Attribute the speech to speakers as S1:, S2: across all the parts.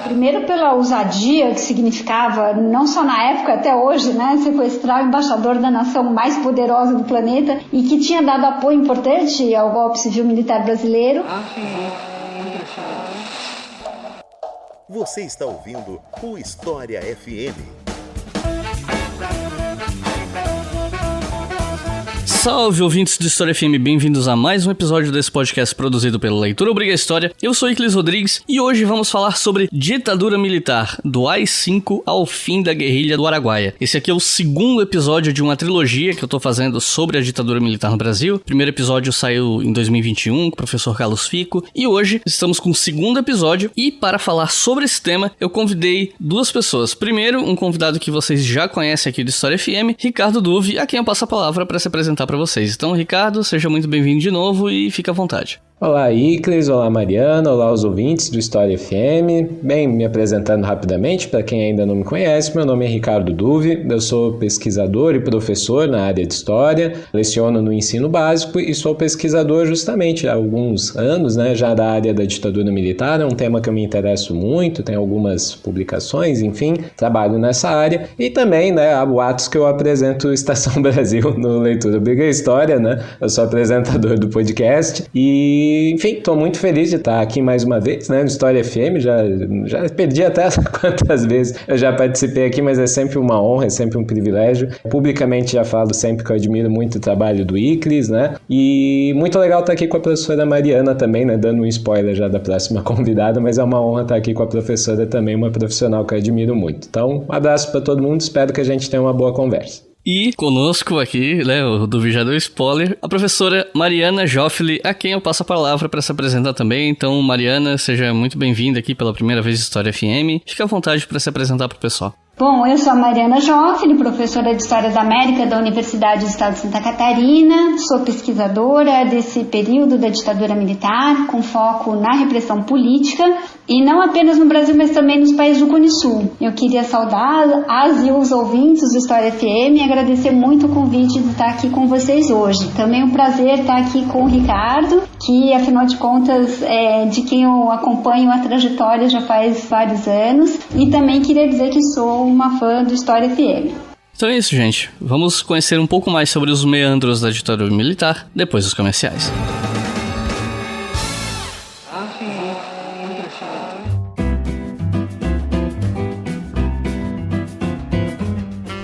S1: Primeiro pela ousadia que significava, não só na época, até hoje, né, sequestrar o embaixador da nação mais poderosa do planeta e que tinha dado apoio importante ao golpe civil-militar brasileiro.
S2: Você está ouvindo o História FM.
S3: Salve, ouvintes do História FM, bem-vindos a mais um episódio desse podcast produzido pela Leitura Obriga História. Eu sou Iclis Rodrigues e hoje vamos falar sobre ditadura militar, do AI-5 ao fim da guerrilha do Araguaia. Esse aqui é o segundo episódio de uma trilogia que eu tô fazendo sobre a ditadura militar no Brasil. O primeiro episódio saiu em 2021 com o professor Carlos Fico e hoje estamos com o segundo episódio e para falar sobre esse tema eu convidei duas pessoas. Primeiro, um convidado que vocês já conhecem aqui do História FM, Ricardo Duve, a quem eu passo a palavra para se apresentar para vocês. Então, Ricardo, seja muito bem-vindo de novo e fique à vontade.
S4: Olá, Iclis, olá, Mariana, olá os ouvintes do História FM. Bem, me apresentando rapidamente, para quem ainda não me conhece, meu nome é Ricardo Duve, eu sou pesquisador e professor na área de História, leciono no ensino básico e sou pesquisador justamente há alguns anos, né, já da área da ditadura militar, é um tema que eu me interesso muito, tenho algumas publicações, enfim, trabalho nessa área e também, né, há boatos que eu apresento Estação Brasil no Leitura Obriga História, né, eu sou apresentador do podcast e enfim, estou muito feliz de estar aqui mais uma vez, né, no História FM, já perdi até quantas vezes eu já participei aqui, mas é sempre uma honra, é sempre um privilégio. Publicamente já falo sempre que eu admiro muito o trabalho do Iclis, né, e muito legal estar aqui com a professora Mariana também, né, dando um spoiler já da próxima convidada, mas é uma honra estar aqui com a professora também, uma profissional que eu admiro muito. Então, um abraço para todo mundo, espero que a gente tenha uma boa conversa.
S3: E conosco aqui, né, o Duvi já deu spoiler, a professora Mariana Joffli, a quem eu passo a palavra para se apresentar também. Então, Mariana, seja muito bem-vinda aqui pela primeira vez em História FM. Fique à vontade para se apresentar para o pessoal.
S1: Bom, eu sou a Mariana Joffli, professora de História da América da Universidade do Estado de Santa Catarina, sou pesquisadora desse período da ditadura militar, com foco na repressão política, e não apenas no Brasil, mas também nos países do Cone Sul. Eu queria saudar as e os ouvintes do História FM e agradecer muito o convite de estar aqui com vocês hoje. Também é um prazer estar aqui com o Ricardo, que afinal de contas é de quem eu acompanho a trajetória já faz vários anos, e também queria dizer que sou uma fã do História FM.
S3: Então é isso, gente. Vamos conhecer um pouco mais sobre os meandros da ditadura militar depois dos comerciais.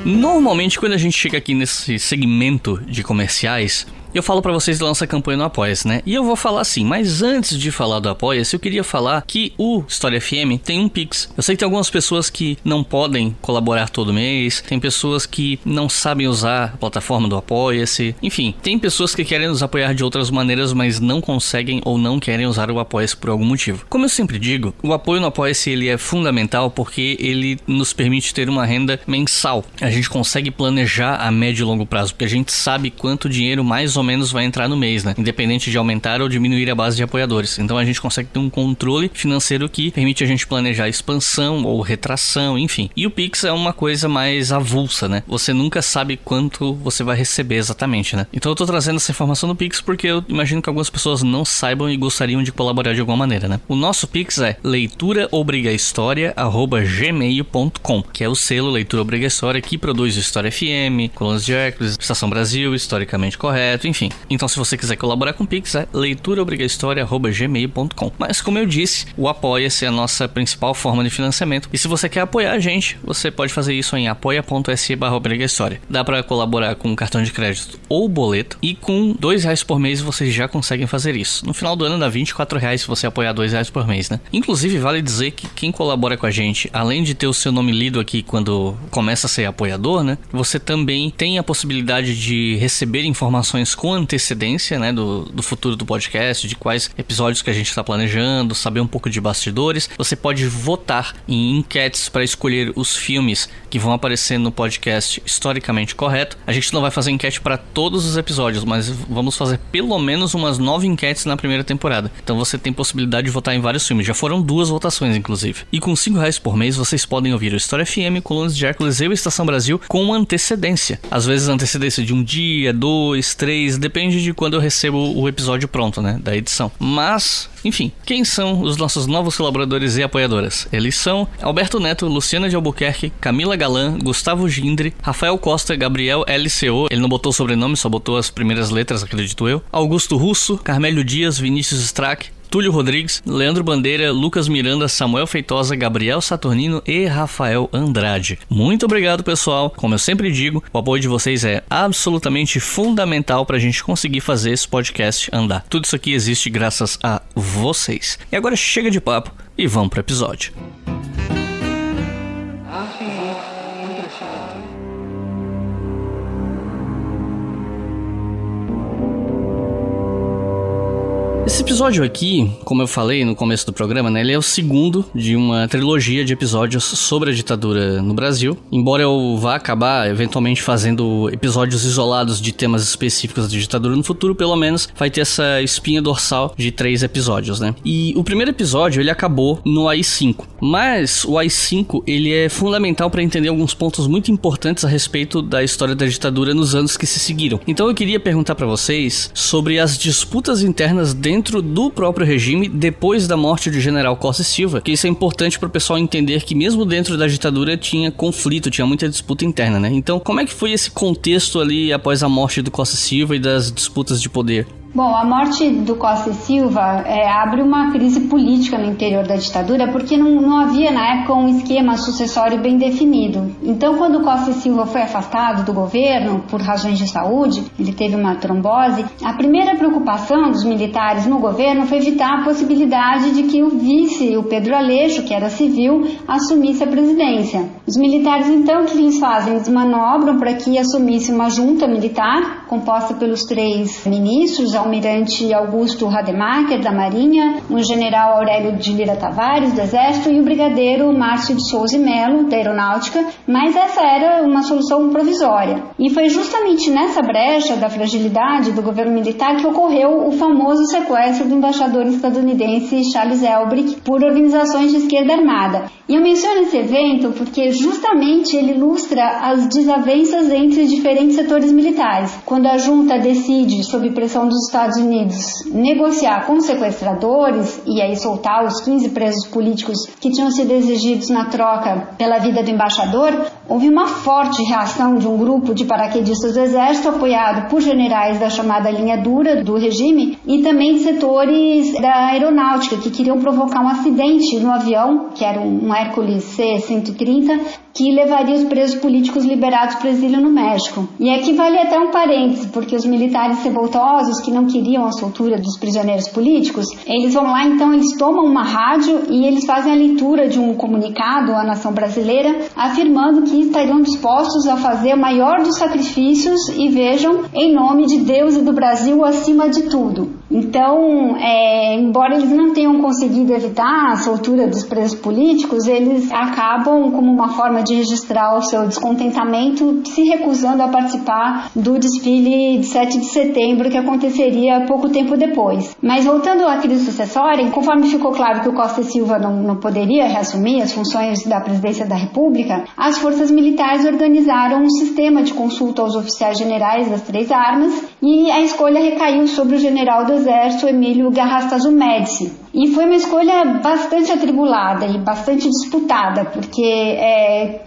S3: Normalmente, quando a gente chega aqui nesse segmento de comerciais, eu falo pra vocês da nossa campanha no Apoia-se, né? E eu vou falar assim, mas antes de falar do Apoia-se, eu queria falar que o História FM tem um Pix. Eu sei que tem algumas pessoas que não podem colaborar todo mês, tem pessoas que não sabem usar a plataforma do Apoia-se, enfim, tem pessoas que querem nos apoiar de outras maneiras, mas não conseguem ou não querem usar o Apoia-se por algum motivo. Como eu sempre digo, o apoio no Apoia-se ele é fundamental porque ele nos permite ter uma renda mensal. A gente consegue planejar a médio e longo prazo, porque a gente sabe quanto dinheiro mais ou menos vai entrar no mês, né? Independente de aumentar ou diminuir a base de apoiadores. Então a gente consegue ter um controle financeiro que permite a gente planejar expansão ou retração, enfim. E o Pix é uma coisa mais avulsa, né? Você nunca sabe quanto você vai receber exatamente, né? Então eu tô trazendo essa informação no Pix porque eu imagino que algumas pessoas não saibam e gostariam de colaborar de alguma maneira, né? O nosso Pix é leituraobrigahistoria@gmail.com, que é o selo Leitura Obriga História que produz História FM, Colunas de Hércules, Estação Brasil, Historicamente Correto, enfim. Então se você quiser colaborar com o Pix é leituraobrigahistoria@gmail.com. Mas como eu disse, o Apoia-se é a nossa principal forma de financiamento. E se você quer apoiar a gente, você pode fazer isso em apoia.se/obrigahistoria. Dá para colaborar com cartão de crédito ou boleto. E com R$2 por mês vocês já conseguem fazer isso. No final do ano dá R$24 se você apoiar R$2 por mês, né? Inclusive vale dizer que quem colabora com a gente, além de ter o seu nome lido aqui quando começa a ser apoiador, né? Você também tem a possibilidade de receber informações com antecedência, né, do futuro do podcast, de quais episódios que a gente está planejando, saber um pouco de bastidores. Você pode votar em enquetes para escolher os filmes que vão aparecer no podcast Historicamente Correto. A gente não vai fazer enquete para todos os episódios, mas vamos fazer pelo menos umas 9 enquetes na primeira temporada. Então você tem possibilidade de votar em vários filmes. Já foram 2 votações, inclusive. E com R$5 por mês, vocês podem ouvir o História FM, Colunas de Hércules e o Estação Brasil com antecedência. Às vezes antecedência de um dia, 2, 3, talvez, depende de quando eu recebo o episódio pronto, né, da edição. Mas, enfim, quem são os nossos novos colaboradores e apoiadoras? Eles são Alberto Neto, Luciana de Albuquerque, Camila Galan, Gustavo Gindre, Rafael Costa, Gabriel LCO, ele não botou o sobrenome, só botou as primeiras letras, acredito eu, Augusto Russo, Carmélio Dias, Vinícius Strack, Túlio Rodrigues, Leandro Bandeira, Lucas Miranda, Samuel Feitosa, Gabriel Saturnino e Rafael Andrade. Muito obrigado, pessoal. Como eu sempre digo, o apoio de vocês é absolutamente fundamental para a gente conseguir fazer esse podcast andar. Tudo isso aqui existe graças a vocês. E agora chega de papo e vamos pro episódio. Esse episódio aqui, como eu falei no começo do programa, né, ele é o segundo de uma trilogia de episódios sobre a ditadura no Brasil. Embora eu vá acabar eventualmente fazendo episódios isolados de temas específicos da ditadura no futuro, pelo menos vai ter essa espinha dorsal de 3 episódios, né? E o primeiro episódio, ele acabou no AI-5. Mas o AI-5, ele é fundamental para entender alguns pontos muito importantes a respeito da história da ditadura nos anos que se seguiram. Então eu queria perguntar para vocês sobre as disputas internas dentro do próprio regime depois da morte do general Costa e Silva, que isso é importante para o pessoal entender que mesmo dentro da ditadura tinha conflito, tinha muita disputa interna, né? Então, como é que foi esse contexto ali após a morte do Costa e Silva e das disputas de poder?
S1: Bom, a morte do Costa e Silva abre uma crise política no interior da ditadura porque não havia na época um esquema sucessório bem definido. Então, quando o Costa e Silva foi afastado do governo por razões de saúde, ele teve uma trombose, a primeira preocupação dos militares no governo foi evitar a possibilidade de que o vice, o Pedro Aleixo, que era civil, assumisse a presidência. Os militares, então, o que eles fazem? Eles manobram para que assumisse uma junta militar, composta pelos 3 ministros, almirante Augusto Rademacher, da Marinha, o general Aurélio de Lira Tavares, do Exército, e o brigadeiro Márcio de Souza e Melo, da Aeronáutica, mas essa era uma solução provisória. E foi justamente nessa brecha da fragilidade do governo militar que ocorreu o famoso sequestro do embaixador estadunidense Charles Elbrick por organizações de esquerda armada. E eu menciono esse evento porque justamente ele ilustra as desavenças entre diferentes setores militares. Quando a junta decide, sob pressão dos Estados Unidos, negociar com os sequestradores e aí soltar os 15 presos políticos que tinham sido exigidos na troca pela vida do embaixador, houve uma forte reação de um grupo de paraquedistas do Exército, apoiado por generais da chamada linha dura do regime e também de setores da aeronáutica que queriam provocar um acidente no avião, que era um Hércules C-130, que levaria os presos políticos liberados para o exílio no México. E aqui vale até um parênteses, porque os militares revoltosos que não queriam a soltura dos prisioneiros políticos, eles vão lá, então eles tomam uma rádio e eles fazem a leitura de um comunicado à nação brasileira, afirmando que estariam dispostos a fazer o maior dos sacrifícios e vejam, em nome de Deus e do Brasil acima de tudo. Então, embora eles não tenham conseguido evitar a soltura dos presos políticos, eles acabam, como uma forma de registrar o seu descontentamento, se recusando a participar do desfile de 7 de setembro que aconteceria pouco tempo depois. Mas voltando à crise sucessória, conforme ficou claro que o Costa e Silva não poderia reassumir as funções da presidência da República, as forças militares organizaram um sistema de consulta aos oficiais generais das 3 armas e a escolha recaiu sobre o general do Exército, Emílio Garrastazu Médici. E foi uma escolha bastante atribulada e bastante disputada, porque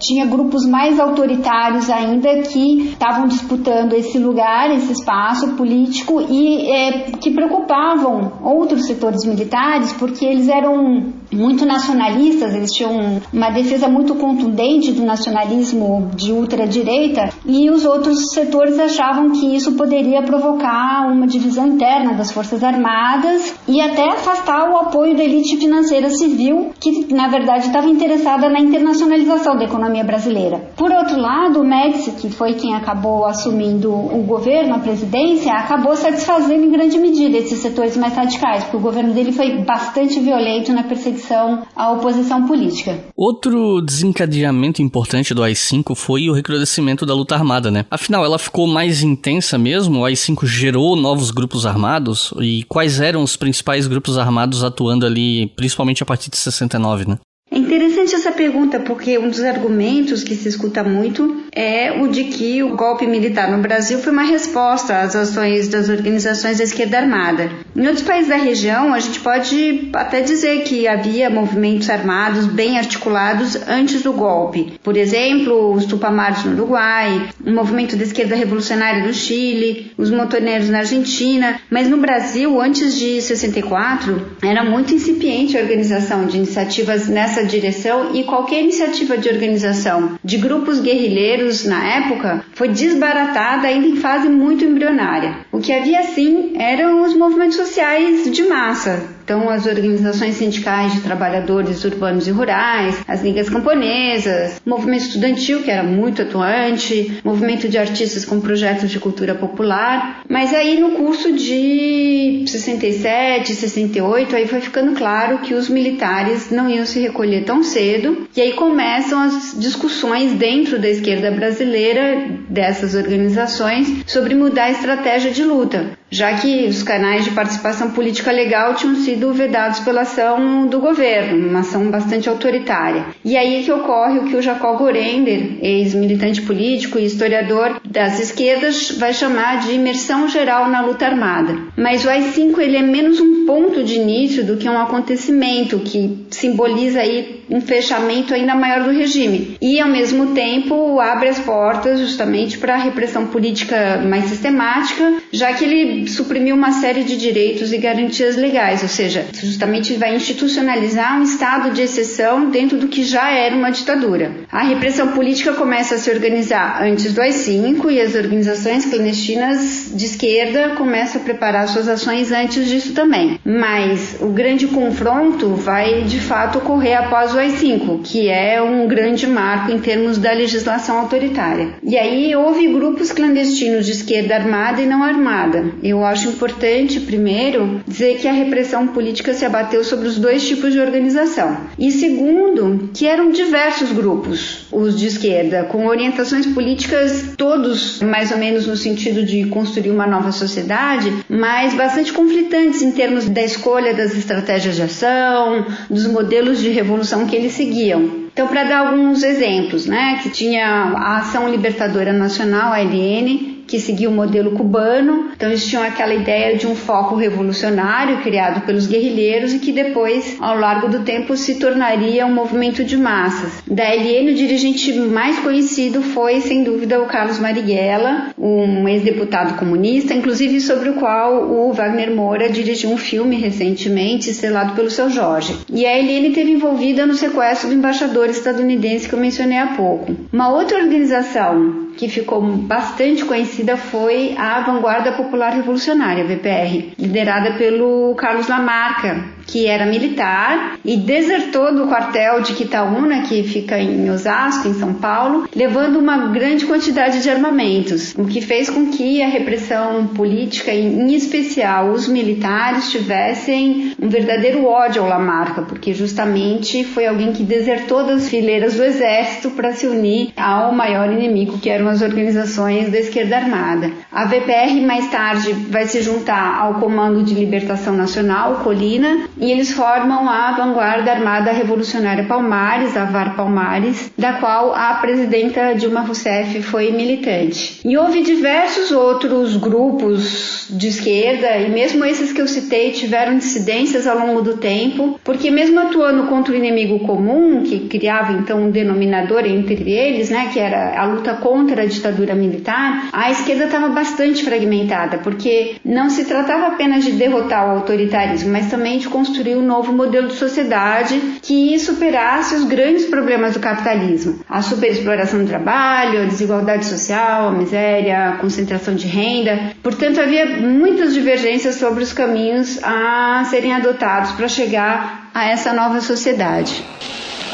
S1: tinha grupos mais autoritários ainda que estavam disputando esse lugar, esse espaço político e que preocupavam outros setores militares, porque eles eram muito nacionalistas, eles tinham uma defesa muito contundente do nacionalismo de ultradireita e os outros setores achavam que isso poderia provocar uma divisão interna das Forças Armadas e até afastar o apoio da elite financeira civil, que na verdade estava interessada na internacionalização da economia brasileira. Por outro lado, o Médici, que foi quem acabou assumindo o governo, a presidência, acabou satisfazendo em grande medida esses setores mais radicais, porque o governo dele foi bastante violento na perseguição à oposição política.
S3: Outro desencadeamento importante do AI-5 foi o recrudescimento da luta armada, né? Afinal, ela ficou mais intensa mesmo? O AI-5 gerou novos grupos armados? E quais eram os principais grupos armados atuando ali, principalmente a partir de 69, né?
S1: É interessante interessante essa pergunta, porque um dos argumentos que se escuta muito é o de que o golpe militar no Brasil foi uma resposta às ações das organizações da esquerda armada. Em outros países da região, a gente pode até dizer que havia movimentos armados bem articulados antes do golpe. Por exemplo, os Tupamaros no Uruguai, o movimento da esquerda revolucionária no Chile, os montoneiros na Argentina. Mas no Brasil, antes de 64, era muito incipiente a organização de iniciativas nessa direção, e qualquer iniciativa de organização de grupos guerrilheiros na época foi desbaratada ainda em fase muito embrionária. O que havia sim eram os movimentos sociais de massa. Então, as organizações sindicais de trabalhadores urbanos e rurais, as ligas camponesas, movimento estudantil, que era muito atuante, movimento de artistas com projetos de cultura popular. Mas aí, no curso de 67, 68, aí foi ficando claro que os militares não iam se recolher tão cedo. E aí começam as discussões dentro da esquerda brasileira, dessas organizações, sobre mudar a estratégia de luta, já que os canais de participação política legal tinham sido vedados pela ação do governo, uma ação bastante autoritária. E aí é que ocorre o que o Jacó Gorender, ex-militante político e historiador das esquerdas, vai chamar de imersão geral na luta armada. Mas o AI-5 ele é menos um ponto de início do que um acontecimento que simboliza aí um fechamento ainda maior do regime e, ao mesmo tempo, abre as portas justamente para a repressão política mais sistemática, já que ele suprimiu uma série de direitos e garantias legais, ou seja, justamente vai institucionalizar um estado de exceção dentro do que já era uma ditadura. A repressão política começa a se organizar antes do AI-5 e as organizações clandestinas de esquerda começam a preparar suas ações antes disso também. Mas o grande confronto vai, de fato, ocorrer após o AI-5, que é um grande marco em termos da legislação autoritária. E aí houve grupos clandestinos de esquerda armada e não armada. Eu acho importante, primeiro, dizer que a repressão política se abateu sobre os dois tipos de organização. E segundo, que eram diversos grupos, os de esquerda, com orientações políticas todos mais ou menos no sentido de construir uma nova sociedade, mas bastante conflitantes em termos da escolha das estratégias de ação, dos modelos de revolução que eles seguiam. Então, para dar alguns exemplos, que tinha a Ação Libertadora Nacional, a ALN, que seguia o modelo cubano. Então eles tinham aquela ideia de um foco revolucionário criado pelos guerrilheiros e que depois, ao longo do tempo, se tornaria um movimento de massas. Da ALN, o dirigente mais conhecido foi, sem dúvida, o Carlos Marighella, um ex-deputado comunista, inclusive sobre o qual o Wagner Moura dirigiu um filme recentemente, estrelado pelo Seu Jorge. E a ALN esteve envolvida no sequestro do embaixador estadunidense que eu mencionei há pouco. Uma outra organização que ficou bastante conhecida foi a Vanguarda Popular Revolucionária, VPR, liderada pelo Carlos Lamarca, que era militar e desertou do quartel de Quitaúna, que fica em Osasco, em São Paulo, levando uma grande quantidade de armamentos, o que fez com que a repressão política, em especial os militares, tivessem um verdadeiro ódio ao Lamarca, porque justamente foi alguém que desertou das fileiras do exército para se unir ao maior inimigo, que eram as organizações da esquerda armada. A VPR mais tarde vai se juntar ao Comando de Libertação Nacional, Colina, e eles formam a Vanguarda Armada Revolucionária Palmares, a VAR Palmares, da qual a presidenta Dilma Rousseff foi militante. E houve diversos outros grupos de esquerda, e mesmo esses que eu citei tiveram dissidências ao longo do tempo, porque mesmo atuando contra o inimigo comum, que criava então um denominador entre eles, que era a luta contra a ditadura militar, a esquerda estava bastante fragmentada, porque não se tratava apenas de derrotar o autoritarismo, mas também de construir um novo modelo de sociedade que superasse os grandes problemas do capitalismo. A superexploração do trabalho, a desigualdade social, a miséria, a concentração de renda. Portanto, havia muitas divergências sobre os caminhos a serem adotados para chegar a essa nova sociedade.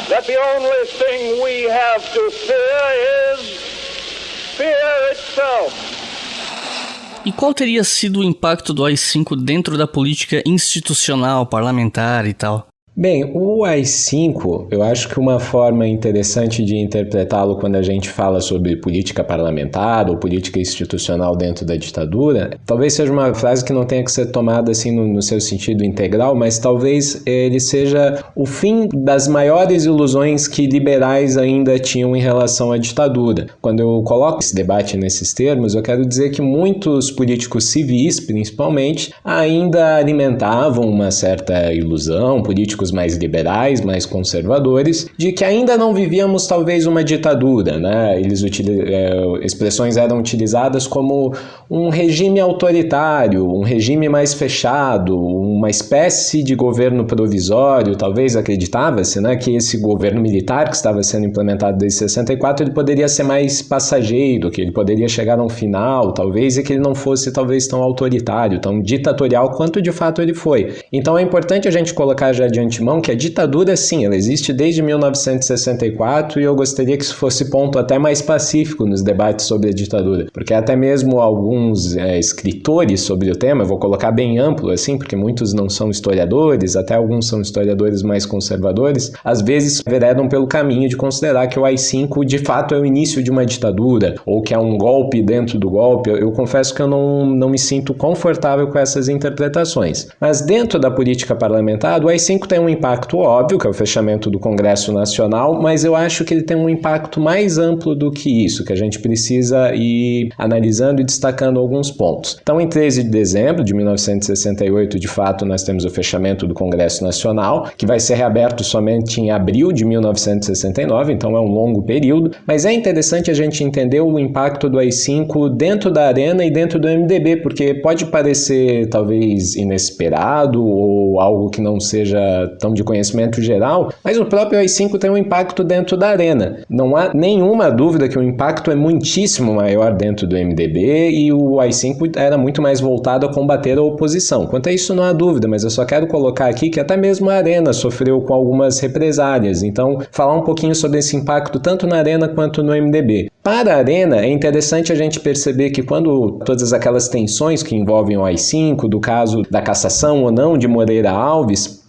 S5: That the only thing we have to fear is fear itself.
S3: E qual teria sido o impacto do AI-5 dentro da política institucional, parlamentar e tal?
S4: Bem, o AI-5, eu acho que uma forma interessante de interpretá-lo quando a gente fala sobre política parlamentar ou política institucional dentro da ditadura, talvez seja uma frase que não tenha que ser tomada assim no seu sentido integral, mas talvez ele seja o fim das maiores ilusões que liberais ainda tinham em relação à ditadura. Quando eu coloco esse debate nesses termos, eu quero dizer que muitos políticos civis, principalmente, ainda alimentavam uma certa ilusão, políticos mais liberais, mais conservadores, de que ainda não vivíamos talvez uma ditadura, né? Expressões eram utilizadas como um regime autoritário, um regime mais fechado, uma espécie de governo provisório. Talvez acreditava-se, né, que esse governo militar que estava sendo implementado desde 64, ele poderia ser mais passageiro, que ele poderia chegar a um final, talvez, e que ele não fosse talvez tão autoritário, tão ditatorial quanto de fato ele foi. Então é importante a gente colocar já de antemão que a ditadura, sim, ela existe desde 1964 e eu gostaria que isso fosse ponto até mais pacífico nos debates sobre a ditadura, porque até mesmo alguns escritores sobre o tema, eu vou colocar bem amplo assim, porque muitos não são historiadores, até alguns são historiadores mais conservadores, às vezes veredam pelo caminho de considerar que o AI-5 de fato é o início de uma ditadura, ou que é um golpe dentro do golpe. Eu confesso que eu não me sinto confortável com essas interpretações. Mas dentro da política parlamentar, o AI-5 tem um impacto óbvio, que é o fechamento do Congresso Nacional, mas eu acho que ele tem um impacto mais amplo do que isso, que a gente precisa ir analisando e destacando alguns pontos. Então, em 13 de dezembro de 1968, de fato, nós temos o fechamento do Congresso Nacional, que vai ser reaberto somente em abril de 1969, então é um longo período, mas é interessante a gente entender o impacto do AI-5 dentro da Arena e dentro do MDB, porque pode parecer talvez inesperado ou algo que não seja tão de conhecimento geral, mas o próprio AI-5 tem um impacto dentro da Arena. Não há nenhuma dúvida que o impacto é muitíssimo maior dentro do MDB e o AI-5 era muito mais voltado a combater a oposição. Quanto a isso não há dúvida, mas eu só quero colocar aqui que até mesmo a Arena sofreu com algumas represálias, então falar um pouquinho sobre esse impacto tanto na Arena quanto no MDB. Para a Arena, é interessante a gente perceber que quando todas aquelas tensões que envolvem o AI-5, do caso da cassação ou não de Moreira Alves,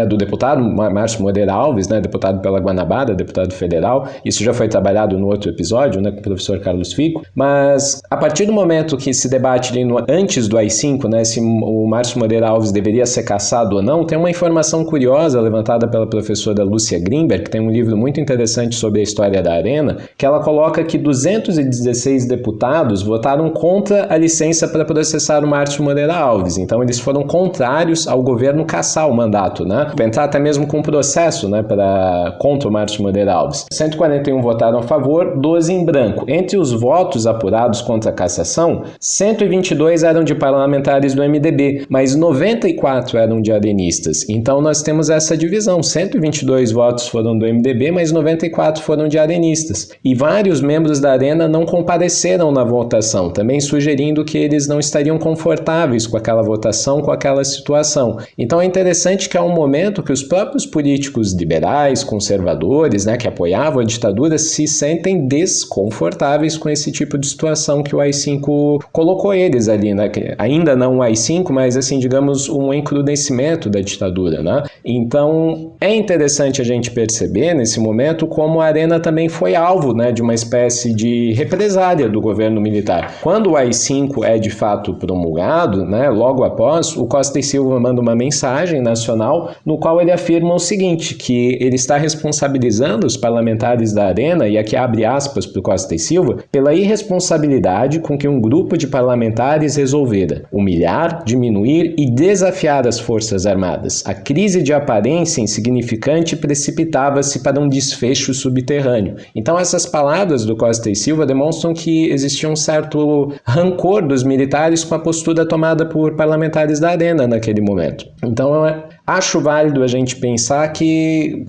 S4: do deputado Márcio Moreira Alves, né, deputado pela Guanabara, deputado federal. Isso já foi trabalhado no outro episódio, né, com o professor Carlos Fico. Mas a partir do momento que se debate antes do AI-5, né, se o Márcio Moreira Alves deveria ser cassado ou não, tem uma informação curiosa levantada pela professora Lúcia Grimberg, que tem um livro muito interessante sobre a história da Arena, que ela coloca que 216 deputados votaram contra a licença para processar o Márcio Moreira Alves. Então eles foram contrários ao governo cassar o mandato, né? Entrar até mesmo com um processo, né, contra o Márcio Moreira Alves. 141 votaram a favor, 12 em branco. Entre os votos apurados contra a cassação, 122 eram de parlamentares do MDB, mas 94 eram de arenistas. Então nós temos essa divisão. 122 votos foram do MDB, mas 94 foram de arenistas. E vários membros da Arena não compareceram na votação, também sugerindo que eles não estariam confortáveis com aquela votação, com aquela situação. Então é interessante que há um momento que os próprios políticos liberais, conservadores, né, que apoiavam a ditadura, se sentem desconfortáveis com esse tipo de situação que o AI-5 colocou eles ali, né? Ainda não o AI-5, mas assim, digamos, um encrudecimento da ditadura, né? Então, é interessante a gente perceber nesse momento como a Arena também foi alvo, né, de uma espécie de represália do governo militar. Quando o AI-5 é de fato promulgado, né, logo após, o Costa e Silva manda uma mensagem nacional no qual ele afirma o seguinte, que ele está responsabilizando os parlamentares da Arena, e aqui abre aspas para o Costa e Silva, pela irresponsabilidade com que um grupo de parlamentares resolvera humilhar, diminuir e desafiar as Forças Armadas. A crise de aparência insignificante precipitava-se para um desfecho subterrâneo. Então essas palavras do Costa e Silva demonstram que existia um certo rancor dos militares com a postura tomada por parlamentares da Arena naquele momento. Então acho válido a gente pensar que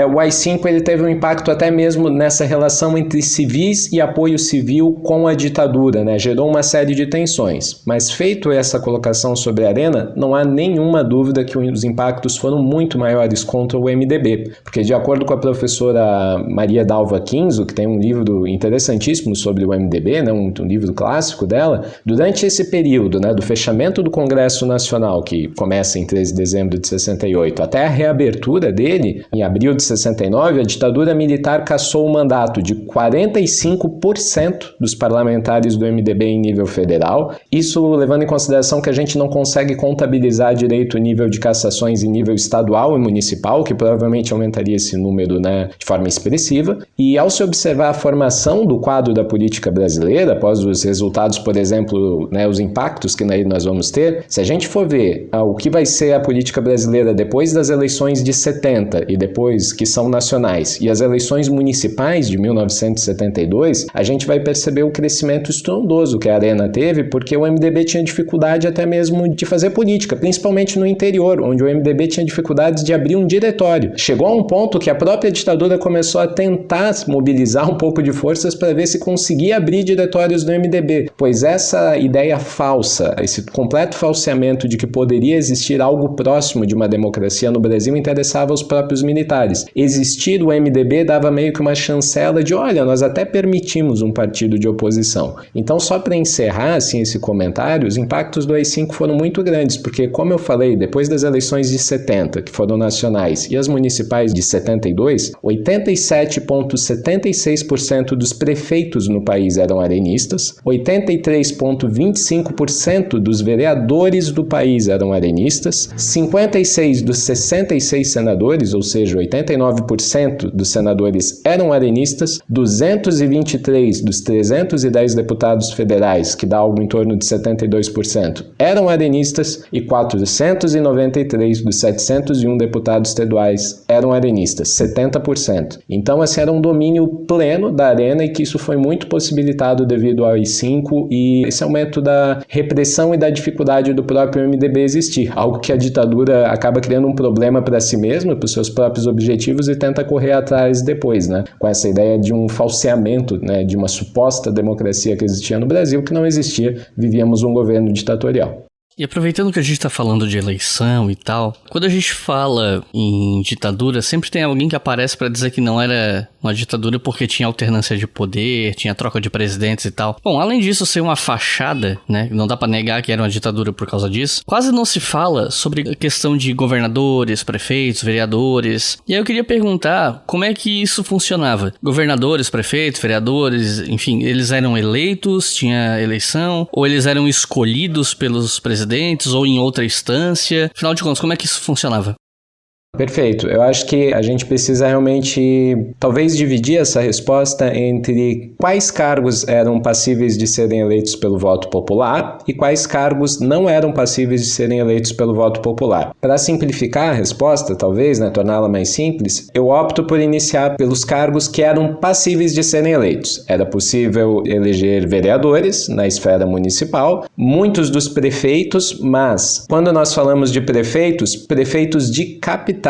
S4: o AI-5 ele teve um impacto até mesmo nessa relação entre civis e apoio civil com a ditadura, né? Gerou uma série de tensões. Mas feito essa colocação sobre a Arena, não há nenhuma dúvida que os impactos foram muito maiores contra o MDB, porque de acordo com a professora Maria Dalva Kinzo, que tem um livro interessantíssimo sobre o MDB, né? um livro clássico dela, durante esse período, né, do fechamento do Congresso Nacional, que começa em 13 de dezembro de 68, até a reabertura dele, em abril de 69, a ditadura militar cassou o mandato de 45% dos parlamentares do MDB em nível federal, isso levando em consideração que a gente não consegue contabilizar direito o nível de cassações em nível estadual e municipal, que provavelmente aumentaria esse número, né, de forma expressiva, e ao se observar a formação do quadro da política brasileira, após os resultados, por exemplo, né, os impactos que nós vamos ter, se a gente for ver o que vai ser a política brasileira depois das eleições de 70 e depois que são nacionais, e as eleições municipais de 1972, a gente vai perceber o crescimento estrondoso que a Arena teve, porque o MDB tinha dificuldade até mesmo de fazer política, principalmente no interior, onde o MDB tinha dificuldades de abrir um diretório. Chegou a um ponto que a própria ditadura começou a tentar mobilizar um pouco de forças para ver se conseguia abrir diretórios do MDB, pois essa ideia falsa, esse completo falseamento de que poderia existir algo próximo de uma democracia no Brasil interessava os próprios militares. Existir o MDB dava meio que uma chancela de, olha, nós até permitimos um partido de oposição. Então, só para encerrar assim, esse comentário, os impactos do AI-5 foram muito grandes, porque, como eu falei, depois das eleições de 70, que foram nacionais, e as municipais de 72, 87,76% dos prefeitos no país eram arenistas, 83,25% dos vereadores do país eram arenistas, 56 dos 66 senadores, ou seja, 89% dos senadores eram arenistas, 223 dos 310 deputados federais, que dá algo em torno de 72%, eram arenistas e 493 dos 701 deputados estaduais eram arenistas, 70%. Então, esse era um domínio pleno da Arena e que isso foi muito possibilitado devido ao AI-5 e esse aumento da repressão e da dificuldade do próprio MDB existir, algo que a ditadura acaba criando um problema para si mesma, para os seus próprios objetivos e tenta correr atrás depois, né? Com essa ideia de um falseamento, né, de uma suposta democracia que existia no Brasil, que não existia, vivíamos um governo ditatorial.
S3: E aproveitando que a gente tá falando de eleição e tal, quando a gente fala em ditadura, sempre tem alguém que aparece pra dizer que não era uma ditadura porque tinha alternância de poder, tinha troca de presidentes e tal. Bom, além disso ser uma fachada, né, não dá pra negar que era uma ditadura por causa disso, quase não se fala sobre a questão de governadores, prefeitos, vereadores. E aí eu queria perguntar como é que isso funcionava. Governadores, prefeitos, vereadores, enfim, eles eram eleitos, tinha eleição, ou eles eram escolhidos pelos presidentes ou em outra instância? Afinal de contas, como é que isso funcionava?
S4: Perfeito. Eu acho que a gente precisa realmente, talvez, dividir essa resposta entre quais cargos eram passíveis de serem eleitos pelo voto popular e quais cargos não eram passíveis de serem eleitos pelo voto popular. Para simplificar a resposta, talvez, né, torná-la mais simples, eu opto por iniciar pelos cargos que eram passíveis de serem eleitos. Era possível eleger vereadores na esfera municipal, muitos dos prefeitos, mas quando nós falamos de prefeitos de capitais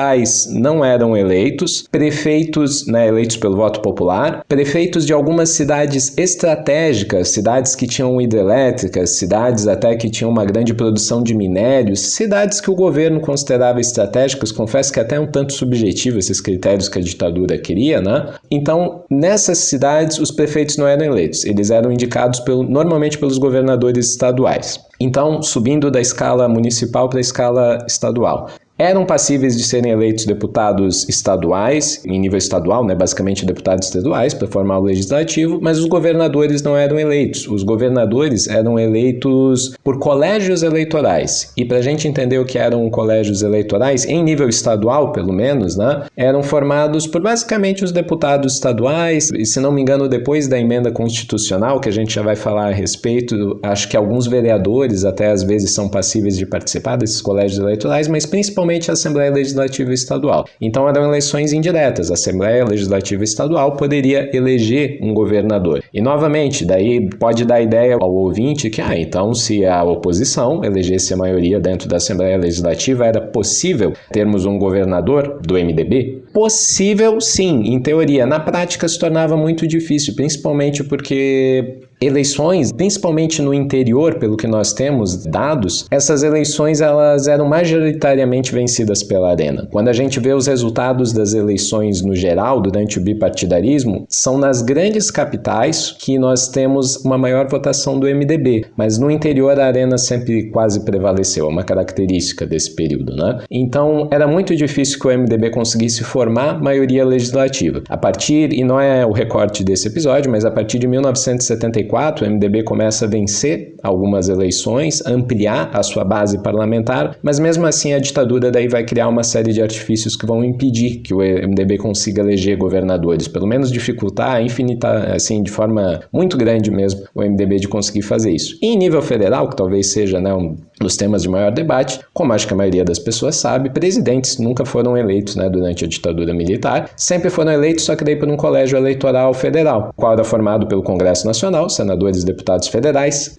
S4: não eram eleitos, prefeitos, né, eleitos pelo voto popular, prefeitos de algumas cidades estratégicas, cidades que tinham hidrelétricas, cidades até que tinham uma grande produção de minérios, cidades que o governo considerava estratégicas, confesso que até é um tanto subjetivo esses critérios que a ditadura queria, né? Então, nessas cidades, os prefeitos não eram eleitos, eles eram indicados normalmente pelos governadores estaduais. Então, subindo da escala municipal para a escala estadual. Eram passíveis de serem eleitos deputados estaduais, em nível estadual, né, basicamente deputados estaduais, para formar o legislativo, mas os governadores não eram eleitos. Os governadores eram eleitos por colégios eleitorais. E para a gente entender o que eram colégios eleitorais, em nível estadual, pelo menos, né, eram formados por basicamente os deputados estaduais, e se não me engano, depois da emenda constitucional, que a gente já vai falar a respeito, acho que alguns vereadores até às vezes são passíveis de participar desses colégios eleitorais, mas principalmente principalmente a Assembleia Legislativa Estadual. Então eram eleições indiretas, a Assembleia Legislativa Estadual poderia eleger um governador. E novamente, daí pode dar ideia ao ouvinte que, então se a oposição elegesse a maioria dentro da Assembleia Legislativa, era possível termos um governador do MDB? Possível, sim, em teoria. Na prática se tornava muito difícil, principalmente porque eleições, principalmente no interior, pelo que nós temos dados, essas eleições elas eram majoritariamente vencidas pela Arena. Quando a gente vê os resultados das eleições no geral, durante o bipartidarismo, são nas grandes capitais que nós temos uma maior votação do MDB, mas no interior a Arena sempre quase prevaleceu, é uma característica desse período, né? Então era muito difícil que o MDB conseguisse formar maioria legislativa. A partir, e não é o recorte desse episódio, mas a partir de 1974, o MDB começa a vencer algumas eleições, ampliar a sua base parlamentar, mas mesmo assim a ditadura daí vai criar uma série de artifícios que vão impedir que o MDB consiga eleger governadores, pelo menos dificultar, assim, de forma muito grande mesmo, o MDB de conseguir fazer isso. E em nível federal, que talvez seja, né, um dos temas de maior debate, como acho que a maioria das pessoas sabe, presidentes nunca foram eleitos, né, durante a ditadura militar, sempre foram eleitos, só que daí por um colégio eleitoral federal, qual era formado pelo Congresso Nacional, senadores e deputados federais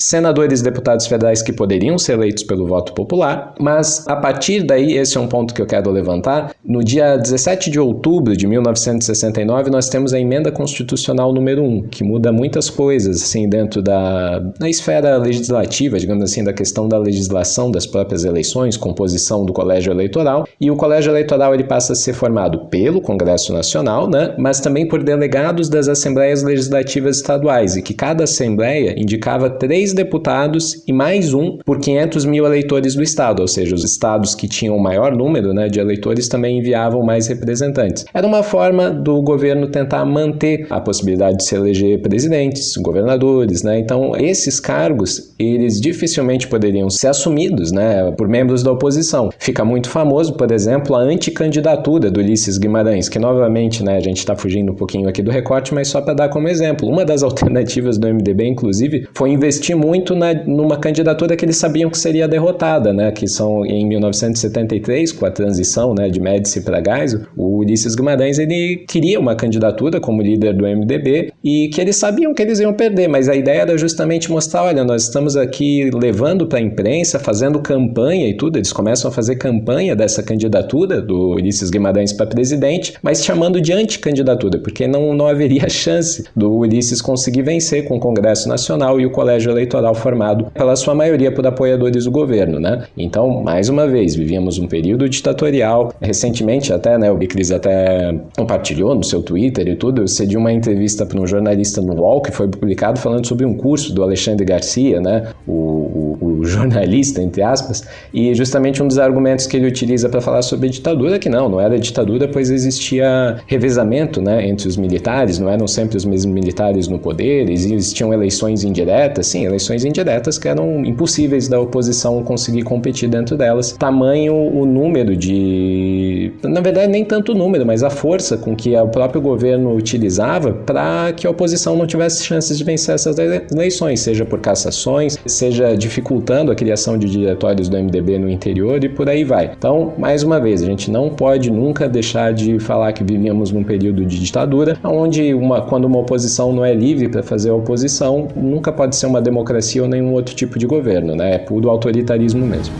S4: que poderiam ser eleitos pelo voto popular, mas a partir daí, esse é um ponto que eu quero levantar, no dia 17 de outubro de 1969, nós temos a Emenda Constitucional número 1, que muda muitas coisas, assim, dentro da esfera legislativa, digamos assim, da questão da legislação das próprias eleições, composição do colégio eleitoral, e o colégio eleitoral ele passa a ser formado pelo Congresso Nacional, né, mas também por delegados das Assembleias Legislativas Estaduais, e que cada Assembleia indicava 3 deputados e mais um por 500 mil eleitores do Estado, ou seja, os estados que tinham o maior número, né, de eleitores também enviavam mais representantes. Era uma forma do governo tentar manter a possibilidade de se eleger presidentes, governadores, né, então esses cargos, eles dificilmente poderiam ser assumidos, né, por membros da oposição. Fica muito famoso, por exemplo, a anticandidatura do Ulisses Guimarães, que novamente, né, a gente está fugindo um pouquinho aqui do recorte, mas só para dar como exemplo, uma das alternativas do MDB, inclusive, foi investir muito numa candidatura que eles sabiam que seria derrotada, né, que são em 1973, com a transição, né, de Médici para Geisel, o Ulisses Guimarães ele queria uma candidatura como líder do MDB e que eles sabiam que eles iam perder, mas a ideia era justamente mostrar, olha, nós estamos aqui levando para a imprensa, fazendo campanha e tudo, eles começam a fazer campanha dessa candidatura do Ulisses Guimarães para presidente, mas chamando de anticandidatura, porque não haveria chance do Ulisses conseguir vencer com o Congresso Nacional e o colégio eleitoral formado pela sua maioria por apoiadores do governo, né? Então, mais uma vez, vivíamos um período ditatorial. Recentemente até, né, o Bicris até compartilhou no seu Twitter e tudo, eu cedi uma entrevista para um jornalista no UOL que foi publicado falando sobre um curso do Alexandre Garcia, né, o jornalista, entre aspas, e justamente um dos argumentos que ele utiliza para falar sobre a ditadura, que não era ditadura, pois existia revezamento, né, entre os militares, não eram sempre os mesmos militares no poder, existiam eleições indiretas, sim, eleições indiretas que eram impossíveis da oposição conseguir competir dentro delas, tamanho o número de... Na verdade, nem tanto o número, mas a força com que o próprio governo utilizava para que a oposição não tivesse chances de vencer essas eleições, seja por cassações, seja dificultando a criação de diretórios do MDB no interior e por aí vai. Então, mais uma vez, a gente não pode nunca deixar de falar que vivíamos num período de ditadura, onde quando uma oposição não é livre para fazer a oposição, nunca pode ser uma democracia ou nenhum outro tipo de governo, né? É puro autoritarismo mesmo.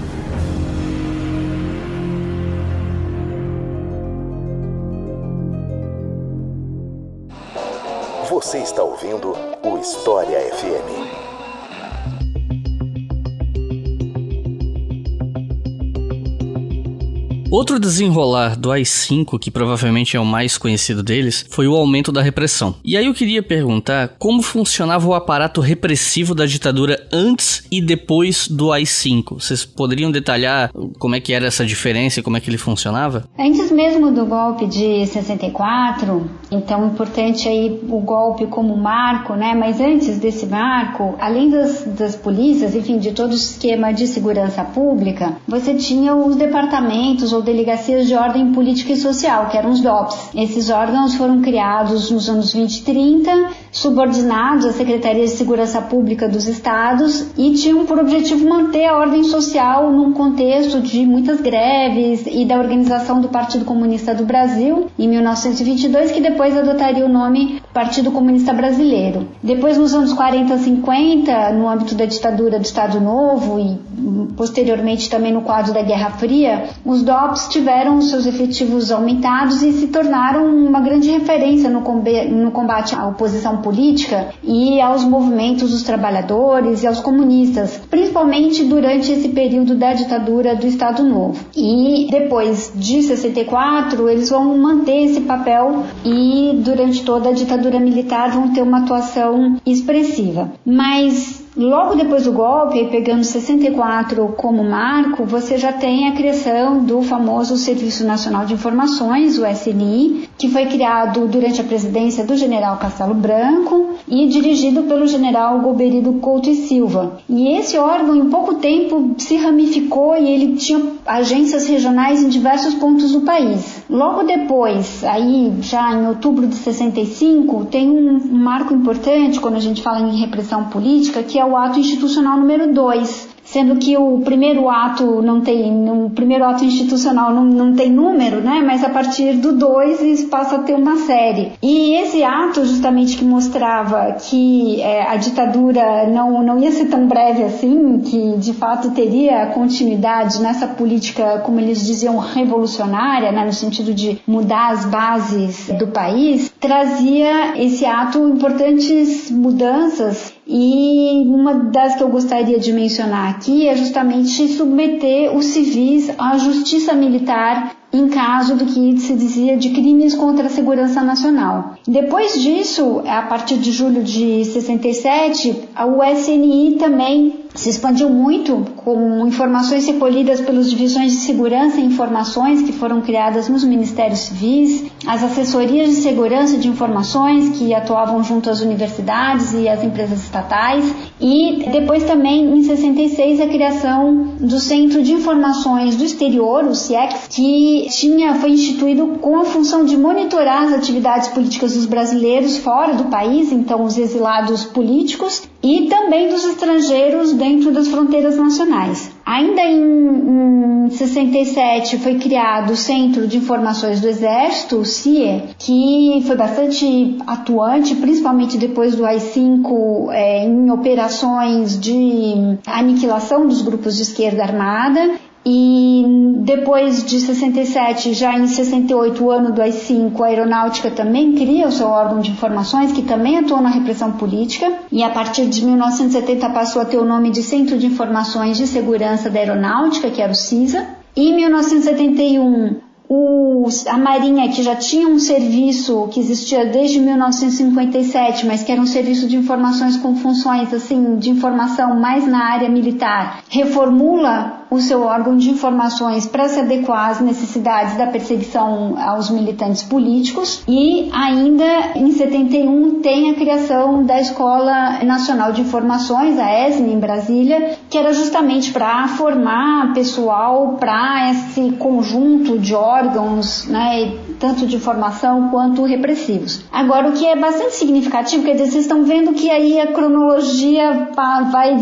S2: Você está ouvindo o História FM.
S3: Outro desenrolar do AI-5, que provavelmente é o mais conhecido deles, foi o aumento da repressão. E aí eu queria perguntar como funcionava o aparato repressivo da ditadura antes e depois do AI-5. Vocês poderiam detalhar como é que era essa diferença e como é que ele funcionava?
S1: Antes mesmo do golpe de 64, então importante aí o golpe como marco, né? Mas antes desse marco, além das polícias, enfim, de todo o esquema de segurança pública, você tinha os departamentos ou ou Delegacias de Ordem Política e Social, que eram os DOPS. Esses órgãos foram criados nos anos 20 e 30, subordinados à Secretaria de Segurança Pública dos Estados e tinham por objetivo manter a ordem social num contexto de muitas greves e da organização do Partido Comunista do Brasil, em 1922, que depois adotaria o nome Partido Comunista Brasileiro. Depois, nos anos 40 e 50, no âmbito da ditadura do Estado Novo e posteriormente também no quadro da Guerra Fria, os DOPS tiveram seus efetivos aumentados e se tornaram uma grande referência no combate à oposição política e aos movimentos dos trabalhadores e aos comunistas, principalmente durante esse período da ditadura do Estado Novo. E depois de 64, eles vão manter esse papel e durante toda a ditadura militar vão ter uma atuação expressiva. Mas logo depois do golpe, pegando 64 como marco, você já tem a criação do famoso Serviço Nacional de Informações, o SNI, que foi criado durante a presidência do general Castelo Branco e dirigido pelo general Golbery Couto e Silva. E esse órgão, em pouco tempo, se ramificou e ele tinha agências regionais em diversos pontos do país. Logo depois, aí já em outubro de 65, tem um marco importante quando a gente fala em repressão política, que é o ato institucional número 2, sendo que o primeiro ato institucional não tem número, né? Mas a partir do 2 isso passa a ter uma série. E esse ato justamente que mostrava que a ditadura não ia ser tão breve assim, que de fato teria continuidade nessa política, como eles diziam, revolucionária, né? No sentido de mudar as bases do país, trazia esse ato importantes mudanças. E uma das que eu gostaria de mencionar aqui é justamente submeter os civis à justiça militar em caso do que se dizia de crimes contra a segurança nacional. Depois disso, a partir de julho de 67, o SNI também se expandiu muito, com informações recolhidas pelas divisões de segurança e informações que foram criadas nos ministérios civis, as assessorias de segurança de informações que atuavam junto às universidades e às empresas estatais, e depois também em 66 a criação do Centro de Informações do Exterior, o CIEX, que foi instituído com a função de monitorar as atividades políticas dos brasileiros fora do país, então os exilados políticos, e também dos estrangeiros dentro das fronteiras nacionais. Ainda em 67 foi criado o Centro de Informações do Exército, o CIE, que foi bastante atuante, principalmente depois do AI-5, em operações de aniquilação dos grupos de esquerda armada. E depois de 67, já em 68, o ano do AI-5, a Aeronáutica também cria o seu órgão de informações, que também atuou na repressão política, e a partir de 1970 passou a ter o nome de Centro de Informações de Segurança da Aeronáutica, que era o CISA. E em 1971, a Marinha, que já tinha um serviço que existia desde 1957, mas que era um serviço de informações com funções assim, de informação mais na área militar, reformula o seu órgão de informações para se adequar às necessidades da perseguição aos militantes políticos, e ainda em 71 tem a criação da Escola Nacional de Informações, a ESN, em Brasília, que era justamente para formar pessoal para esse conjunto de órgãos, né, tanto de informação quanto repressivos. Agora, o que é bastante significativo, quer dizer, vocês estão vendo que aí a cronologia vai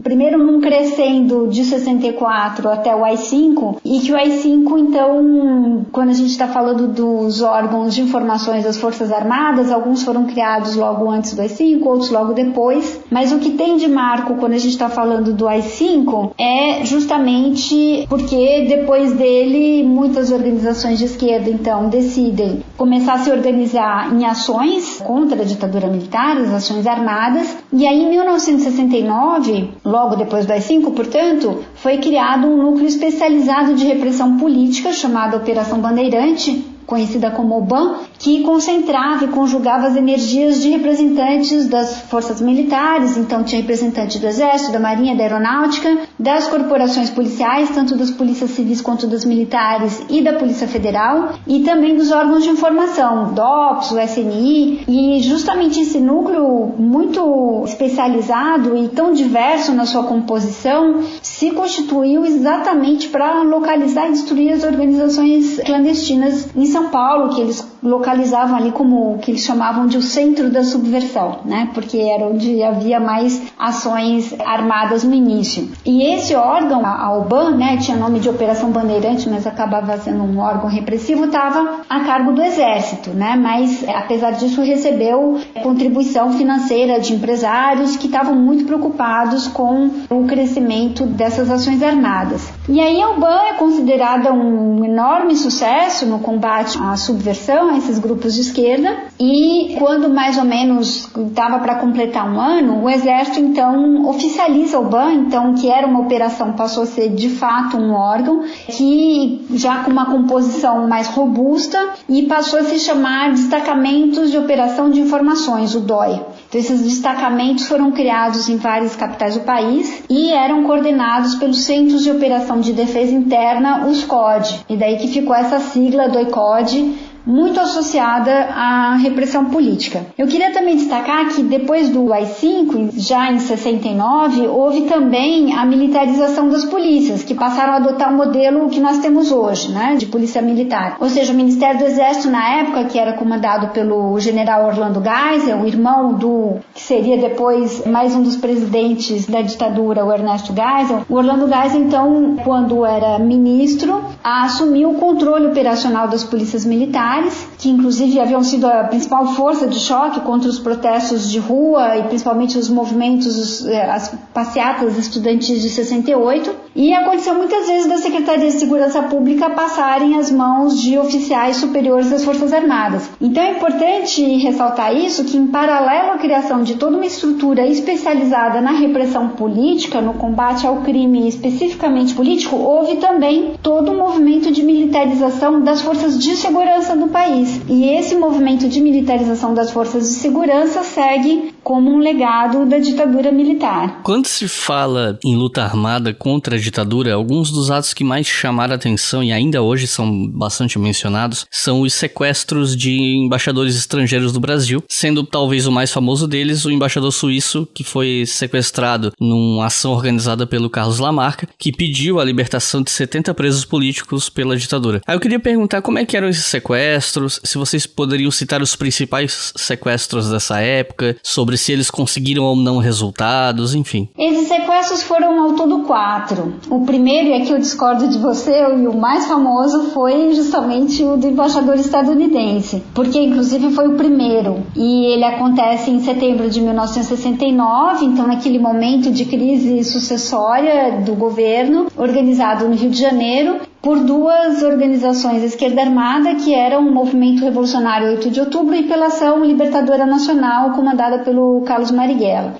S1: primeiro num crescendo de 64 até o AI-5, e que o AI-5, então, quando a gente está falando dos órgãos de informações das Forças Armadas, alguns foram criados logo antes do AI-5, outros logo depois, mas o que tem de marco quando a gente está falando do AI-5 é justamente porque depois dele muitas organizações de esquerda, então, decidem começar a se organizar em ações contra a ditadura militar, as ações armadas, e aí em 1969, logo depois do AI-5, portanto, foi criado um núcleo especializado de repressão política chamado Operação Bandeirante, conhecida como OBAN, que concentrava e conjugava as energias de representantes das forças militares, então tinha representante do Exército, da Marinha, da Aeronáutica, das corporações policiais, tanto das polícias civis quanto das militares e da Polícia Federal, e também dos órgãos de informação, DOPS, o SNI, e justamente esse núcleo muito especializado e tão diverso na sua composição se constituiu exatamente para localizar e destruir as organizações clandestinas em São Paulo, que eles localizavam ali como o que eles chamavam de o centro da subversão, né? Porque era onde havia mais ações armadas no início. E esse órgão, a OBAN, né, tinha nome de Operação Bandeirante, mas acabava sendo um órgão repressivo, estava a cargo do Exército, né? Mas apesar disso recebeu contribuição financeira de empresários que estavam muito preocupados com o crescimento dessas ações armadas. E aí a OBAN é considerada um enorme sucesso no combate à subversão, a esses grupos de esquerda, e quando mais ou menos estava para completar um ano, o Exército então oficializa a OBAN, então que era uma operação, passou a ser de fato um órgão, que já com uma composição mais robusta, e passou a se chamar Destacamentos de Operação de Informações, o DOI. Então esses destacamentos foram criados em várias capitais do país e eram coordenados pelos Centros de Operação de Defesa Interna, os COD, e daí que ficou essa sigla DOI-COD, muito associada à repressão política. Eu queria também destacar que depois do AI-5, já em 69, houve também a militarização das polícias, que passaram a adotar o modelo que nós temos hoje, né, de polícia militar. Ou seja, o Ministério do Exército na época, que era comandado pelo general Orlando Geisel, o irmão do que seria depois mais um dos presidentes da ditadura, o Ernesto Geisel. O Orlando Geisel, então, quando era ministro, assumiu o controle operacional das polícias militares, que inclusive haviam sido a principal força de choque contra os protestos de rua e principalmente os movimentos, as passeatas estudantis de 68, e aconteceu muitas vezes da Secretaria de Segurança Pública passarem as mãos de oficiais superiores das Forças Armadas. Então é importante ressaltar isso, que em paralelo à criação de toda uma estrutura especializada na repressão política, no combate ao crime especificamente político, houve também todo um movimento de militarização das forças de segurança do país. E esse movimento de militarização das forças de segurança segue como um legado da ditadura militar.
S3: Quando se fala em luta armada contra a ditadura, alguns dos atos que mais chamaram a atenção e ainda hoje são bastante mencionados são os sequestros de embaixadores estrangeiros do Brasil, sendo talvez o mais famoso deles o embaixador suíço, que foi sequestrado numa ação organizada pelo Carlos Lamarca, que pediu a libertação de 70 presos políticos pela ditadura. Aí eu queria perguntar como é que eram esses sequestros, se vocês poderiam citar os principais sequestros dessa época, sobre se eles conseguiram ou não resultados, enfim.
S1: Esses sequestros foram ao todo 4. O primeiro, e aqui eu discordo de você, e o mais famoso foi justamente o do embaixador estadunidense, porque inclusive foi o primeiro, e ele acontece em setembro de 1969, então naquele momento de crise sucessória do governo, organizado no Rio de Janeiro, por duas organizações da esquerda armada, que eram o Movimento Revolucionário 8 de Outubro e pela Ação Libertadora Nacional, comandada pelo Carlos Marighella.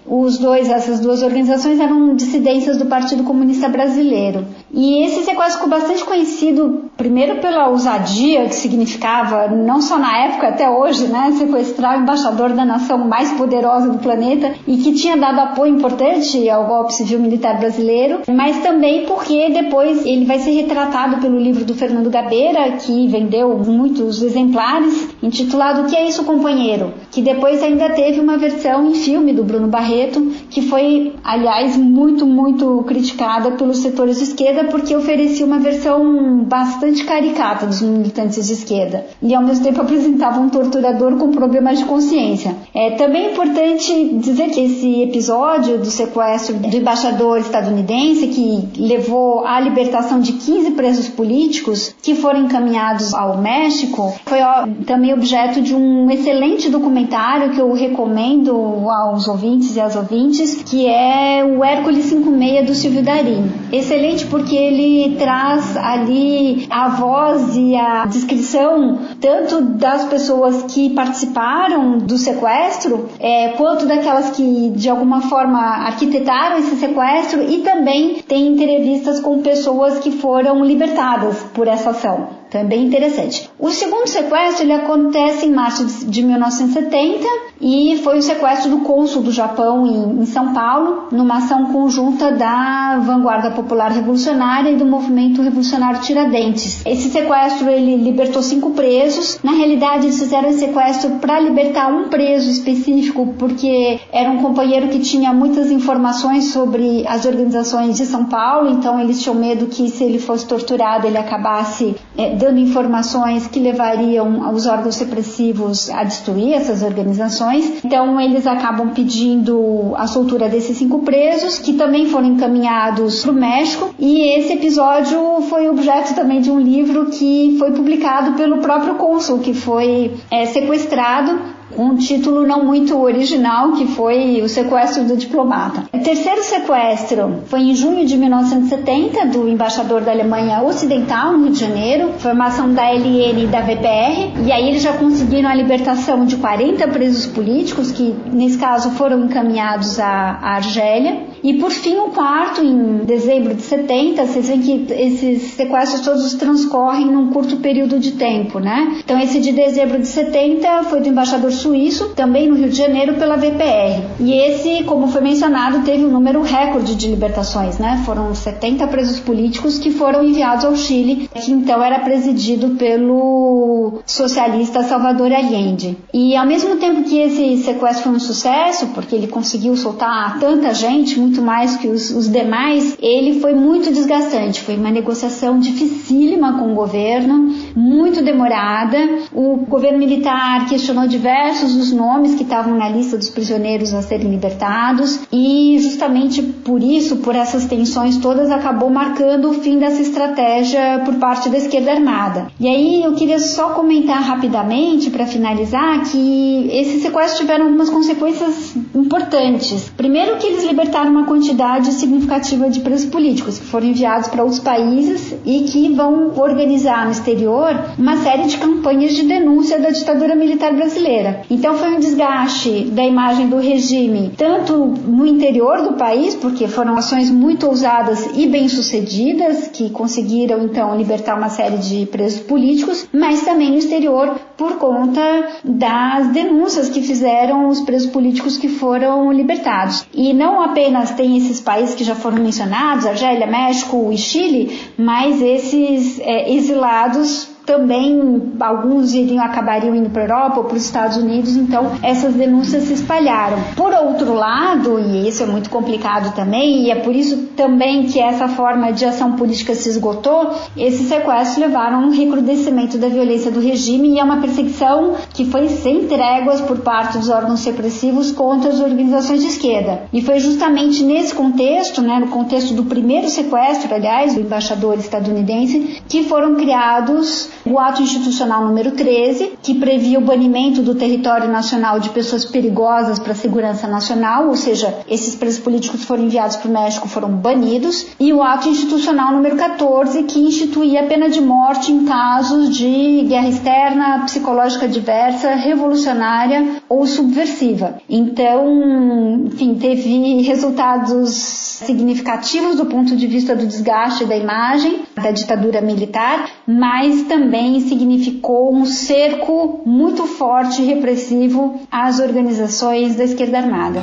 S1: Essas duas organizações eram dissidências do Partido Comunista Brasileiro. E esse sequestro ficou bastante conhecido, primeiro pela ousadia que significava, não só na época, até hoje, né, sequestrar o embaixador da nação mais poderosa do planeta e que tinha dado apoio importante ao golpe civil-militar brasileiro, mas também porque depois ele vai ser retratado pelo livro do Fernando Gabeira, que vendeu muitos exemplares, intitulado O que é isso, companheiro?, que depois ainda teve uma versão em filme do Bruno Barreto, que foi, aliás, muito, muito criticada pelos setores de esquerda, porque oferecia uma versão bastante caricata dos militantes de esquerda e ao mesmo tempo apresentava um torturador com problemas de consciência. Também é importante dizer que esse episódio do sequestro do embaixador estadunidense, que levou à libertação de 15 presos políticos que foram encaminhados ao México, foi também objeto de um excelente documentário que eu recomendo aos ouvintes e às ouvintes, que é o Hércules 56 do Silvio Darim. Excelente porque ele traz ali a voz e a descrição tanto das pessoas que participaram do sequestro, quanto daquelas que de alguma forma arquitetaram esse sequestro, e também tem entrevistas com pessoas que foram libertadas por essa ação. Então é bem interessante. O segundo sequestro ele acontece em março de 1970 e foi o sequestro do cônsul do Japão em São Paulo, numa ação conjunta da Vanguarda Popular Revolucionária e do Movimento Revolucionário Tiradentes. Esse sequestro ele libertou 5 presos. Na realidade eles fizeram esse sequestro para libertar um preso específico, porque era um companheiro que tinha muitas informações sobre as organizações de São Paulo, então eles tinham medo que se ele fosse torturado ele acabasse dando informações que levariam os órgãos repressivos a destruir essas organizações. Então eles acabam pedindo a soltura desses 5 presos, que também foram encaminhados para o México, e esse episódio foi objeto também de um livro que foi publicado pelo próprio cônsul, que foi sequestrado, com um título não muito original, que foi O Sequestro do Diplomata. O terceiro sequestro foi em junho de 1970, do embaixador da Alemanha Ocidental, no Rio de Janeiro, formação da LN e da VPR, e aí eles já conseguiram a libertação de 40 presos políticos, que nesse caso foram encaminhados à Argélia. E por fim, o quarto, em dezembro de 70, vocês veem que esses sequestros todos transcorrem num curto período de tempo, né? Então esse de dezembro de 70 foi do embaixador suíço, também no Rio de Janeiro, pela VPR. E esse, como foi mencionado, teve um número recorde de libertações, né? Foram 70 presos políticos que foram enviados ao Chile, que então era presidido pelo socialista Salvador Allende. E ao mesmo tempo que esse sequestro foi um sucesso, porque ele conseguiu soltar tanta gente, muito mais que os demais, ele foi muito desgastante. Foi uma negociação dificílima com o governo, muito demorada. O governo militar questionou diversos dos nomes que estavam na lista dos prisioneiros a serem libertados, e justamente por isso, por essas tensões todas, acabou marcando o fim dessa estratégia por parte da esquerda armada. E aí eu queria só comentar rapidamente, para finalizar, que esses sequestros tiveram algumas consequências importantes. Primeiro, que eles libertaram uma quantidade significativa de presos políticos que foram enviados para outros países e que vão organizar no exterior uma série de campanhas de denúncia da ditadura militar brasileira. Então foi um desgaste da imagem do regime, tanto no interior do país, porque foram ações muito ousadas e bem-sucedidas, que conseguiram então libertar uma série de presos políticos, mas também no exterior, por conta das denúncias que fizeram os presos políticos que foram libertados. E não apenas tem esses países que já foram mencionados, Argélia, México e Chile, mas esses exilados também, alguns acabariam indo para a Europa ou para os Estados Unidos, então essas denúncias se espalharam. Por outro lado, e isso é muito complicado também, e é por isso também que essa forma de ação política se esgotou, esses sequestros levaram a um recrudescimento da violência do regime, e é uma perseguição que foi sem tréguas por parte dos órgãos repressivos contra as organizações de esquerda. E foi justamente nesse contexto, no contexto do primeiro sequestro, aliás, do embaixador estadunidense, que foram criados o ato institucional número 13, que previa o banimento do território nacional de pessoas perigosas para a segurança nacional, ou seja, esses presos políticos foram enviados para o México, foram banidos, e o ato institucional número 14, que instituía a pena de morte em casos de guerra externa, psicológica diversa, revolucionária ou subversiva. Então, enfim, teve resultados significativos do ponto de vista do desgaste da imagem da ditadura militar, mas também significou um cerco muito forte e repressivo às organizações da esquerda armada.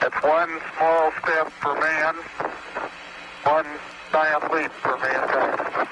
S5: It's one small step for man, one giant leap for mankind.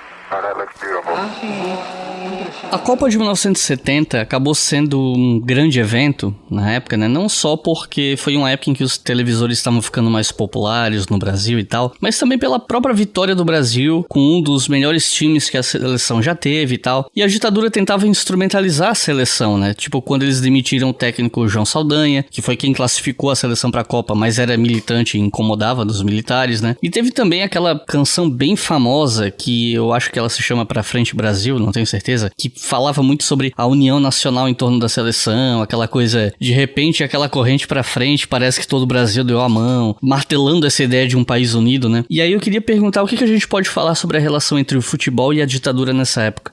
S3: A Copa de 1970 acabou sendo um grande evento na época, né? Não só porque foi uma época em que os televisores estavam ficando mais populares no Brasil e tal, mas também pela própria vitória do Brasil com um dos melhores times que a seleção já teve e tal. E a ditadura tentava instrumentalizar a seleção, né? Tipo, quando eles demitiram o técnico João Saldanha, que foi quem classificou a seleção pra Copa, mas era militante e incomodava dos militares, né? E teve também aquela canção bem famosa, que eu acho que ela se chama Pra Frente Brasil, não tenho certeza, que falava muito sobre a união nacional em torno da seleção, aquela coisa, de repente aquela corrente pra frente, parece que todo o Brasil deu a mão, martelando essa ideia de um país unido, né? E aí eu queria perguntar o que a gente pode falar sobre a relação entre o futebol e a ditadura nessa época.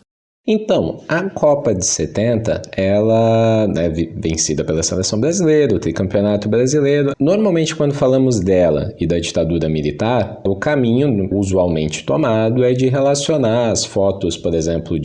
S4: Então, a Copa de 70, ela é vencida pela seleção brasileira, o tricampeonato brasileiro. Normalmente, quando falamos dela e da ditadura militar, o caminho usualmente tomado é de relacionar as fotos, por exemplo,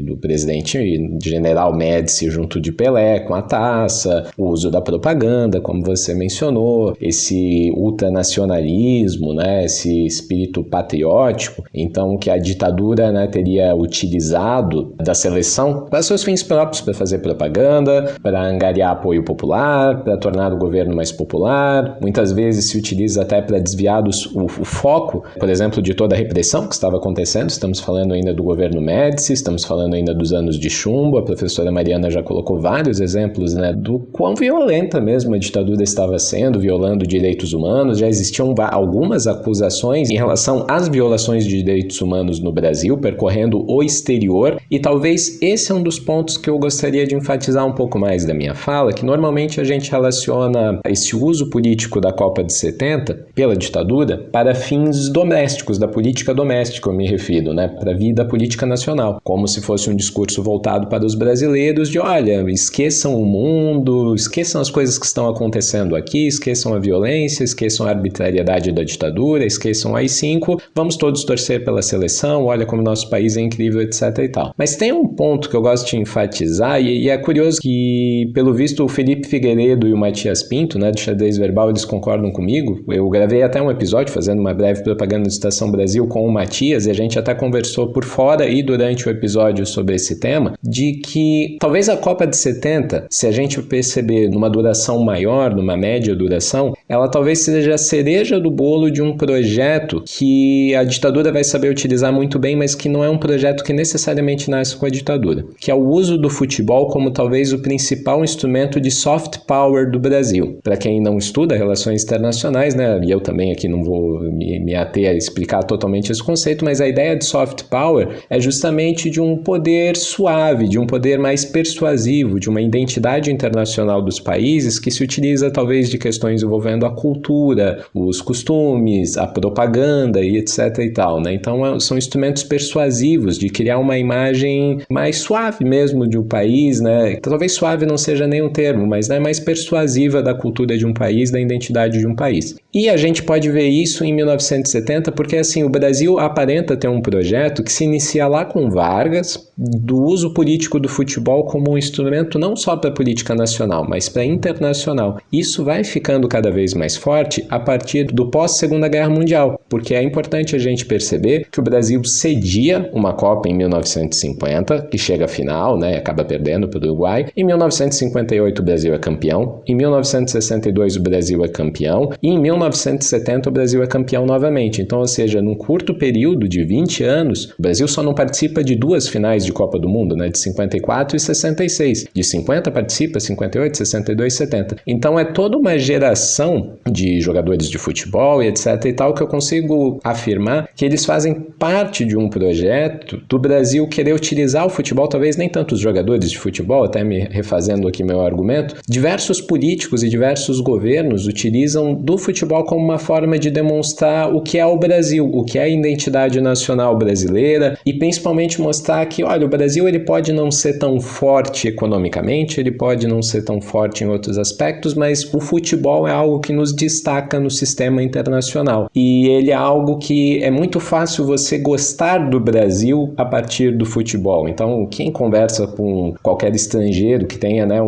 S4: do presidente General Médici junto de Pelé com a taça, o uso da propaganda, como você mencionou, esse ultranacionalismo, né, esse espírito patriótico, então que a ditadura, né, teria utilizado da seleção para seus fins próprios, para fazer propaganda, para angariar apoio popular, para tornar o governo mais popular. Muitas vezes se utiliza até para desviar o foco, por exemplo, de toda a repressão que estava acontecendo. Estamos falando ainda do governo Médici, estamos falando ainda dos anos de chumbo. A professora Mariana já colocou vários exemplos, né, do quão violenta mesmo a ditadura estava sendo, violando direitos humanos. Já existiam algumas acusações em relação às violações de direitos humanos no Brasil, percorrendo o exterior, e talvez esse é um dos pontos que eu gostaria de enfatizar um pouco mais da minha fala, que normalmente a gente relaciona esse uso político da Copa de 70 pela ditadura para fins domésticos, da política doméstica eu me refiro, né, para a vida política nacional, como se fosse um discurso voltado para os brasileiros de, olha, esqueçam o mundo, esqueçam as coisas que estão acontecendo aqui, esqueçam a violência, esqueçam a arbitrariedade da ditadura, esqueçam o AI-5, vamos todos torcer pela seleção, olha como nosso país é incrível, etc e tal. Mas tem um ponto que eu gosto de enfatizar, e é curioso que, pelo visto, o Felipe Figueiredo e o Matias Pinto, né, do Xadrez Verbal, eles concordam comigo. Eu gravei até um episódio fazendo uma breve propaganda do Estação Brasil com o Matias, e a gente até conversou por fora e durante o episódio sobre esse tema, de que talvez a Copa de 70, se a gente perceber numa duração maior, numa média duração, ela talvez seja a cereja do bolo de um projeto que a ditadura vai saber utilizar muito bem, mas que não é um projeto que necessariamente nasce com a ditadura, que é o uso do futebol como talvez o principal instrumento de soft power do Brasil. Para quem não estuda relações internacionais, né, e eu também aqui não vou me ater a explicar totalmente esse conceito, mas a ideia de soft power é justamente de um poder suave, de um poder mais persuasivo, de uma identidade internacional dos países que se utiliza talvez de questões envolvendo a cultura, os costumes, a propaganda e etc e tal, né? Então são instrumentos persuasivos de criar uma imagem mais suave mesmo de um país, né? Talvez suave não seja nem um termo, mas né, mais persuasiva da cultura de um país, da identidade de um país. E a gente pode ver isso em 1970 porque assim, o Brasil aparenta ter um projeto que se inicia lá com Vargas, do uso político do futebol como um instrumento não só para a política nacional, mas para a internacional. Isso vai ficando cada vez mais forte a partir do pós-Segunda Guerra Mundial, porque é importante a gente perceber que o Brasil cedia uma Copa em 1950, que chega à final, né, acaba perdendo para o Uruguai. Em 1958 o Brasil é campeão, em 1962 o Brasil é campeão e em 1970 o Brasil é campeão novamente. Então, ou seja, num curto período de 20 anos, o Brasil só não participa de duas finais de Copa do Mundo, né, de 54 e 66. De 50 participa, 58, 62 e 70. Então é toda uma geração de jogadores de futebol e etc e tal que eu consigo afirmar que eles fazem parte de um projeto do Brasil querer utilizar o futebol, talvez nem tanto os jogadores de futebol, até me refazendo aqui meu argumento, diversos políticos e diversos governos utilizam do futebol como uma forma de demonstrar o que é o Brasil, o que é a identidade nacional brasileira e principalmente mostrar que, olha, o Brasil ele pode não ser tão forte economicamente, ele pode não ser tão forte em outros aspectos, mas o futebol é algo que nos destaca no sistema internacional e ele é algo que é muito fácil você gostar do Brasil a partir do futebol. Então, quem conversa com qualquer estrangeiro que tenha, né,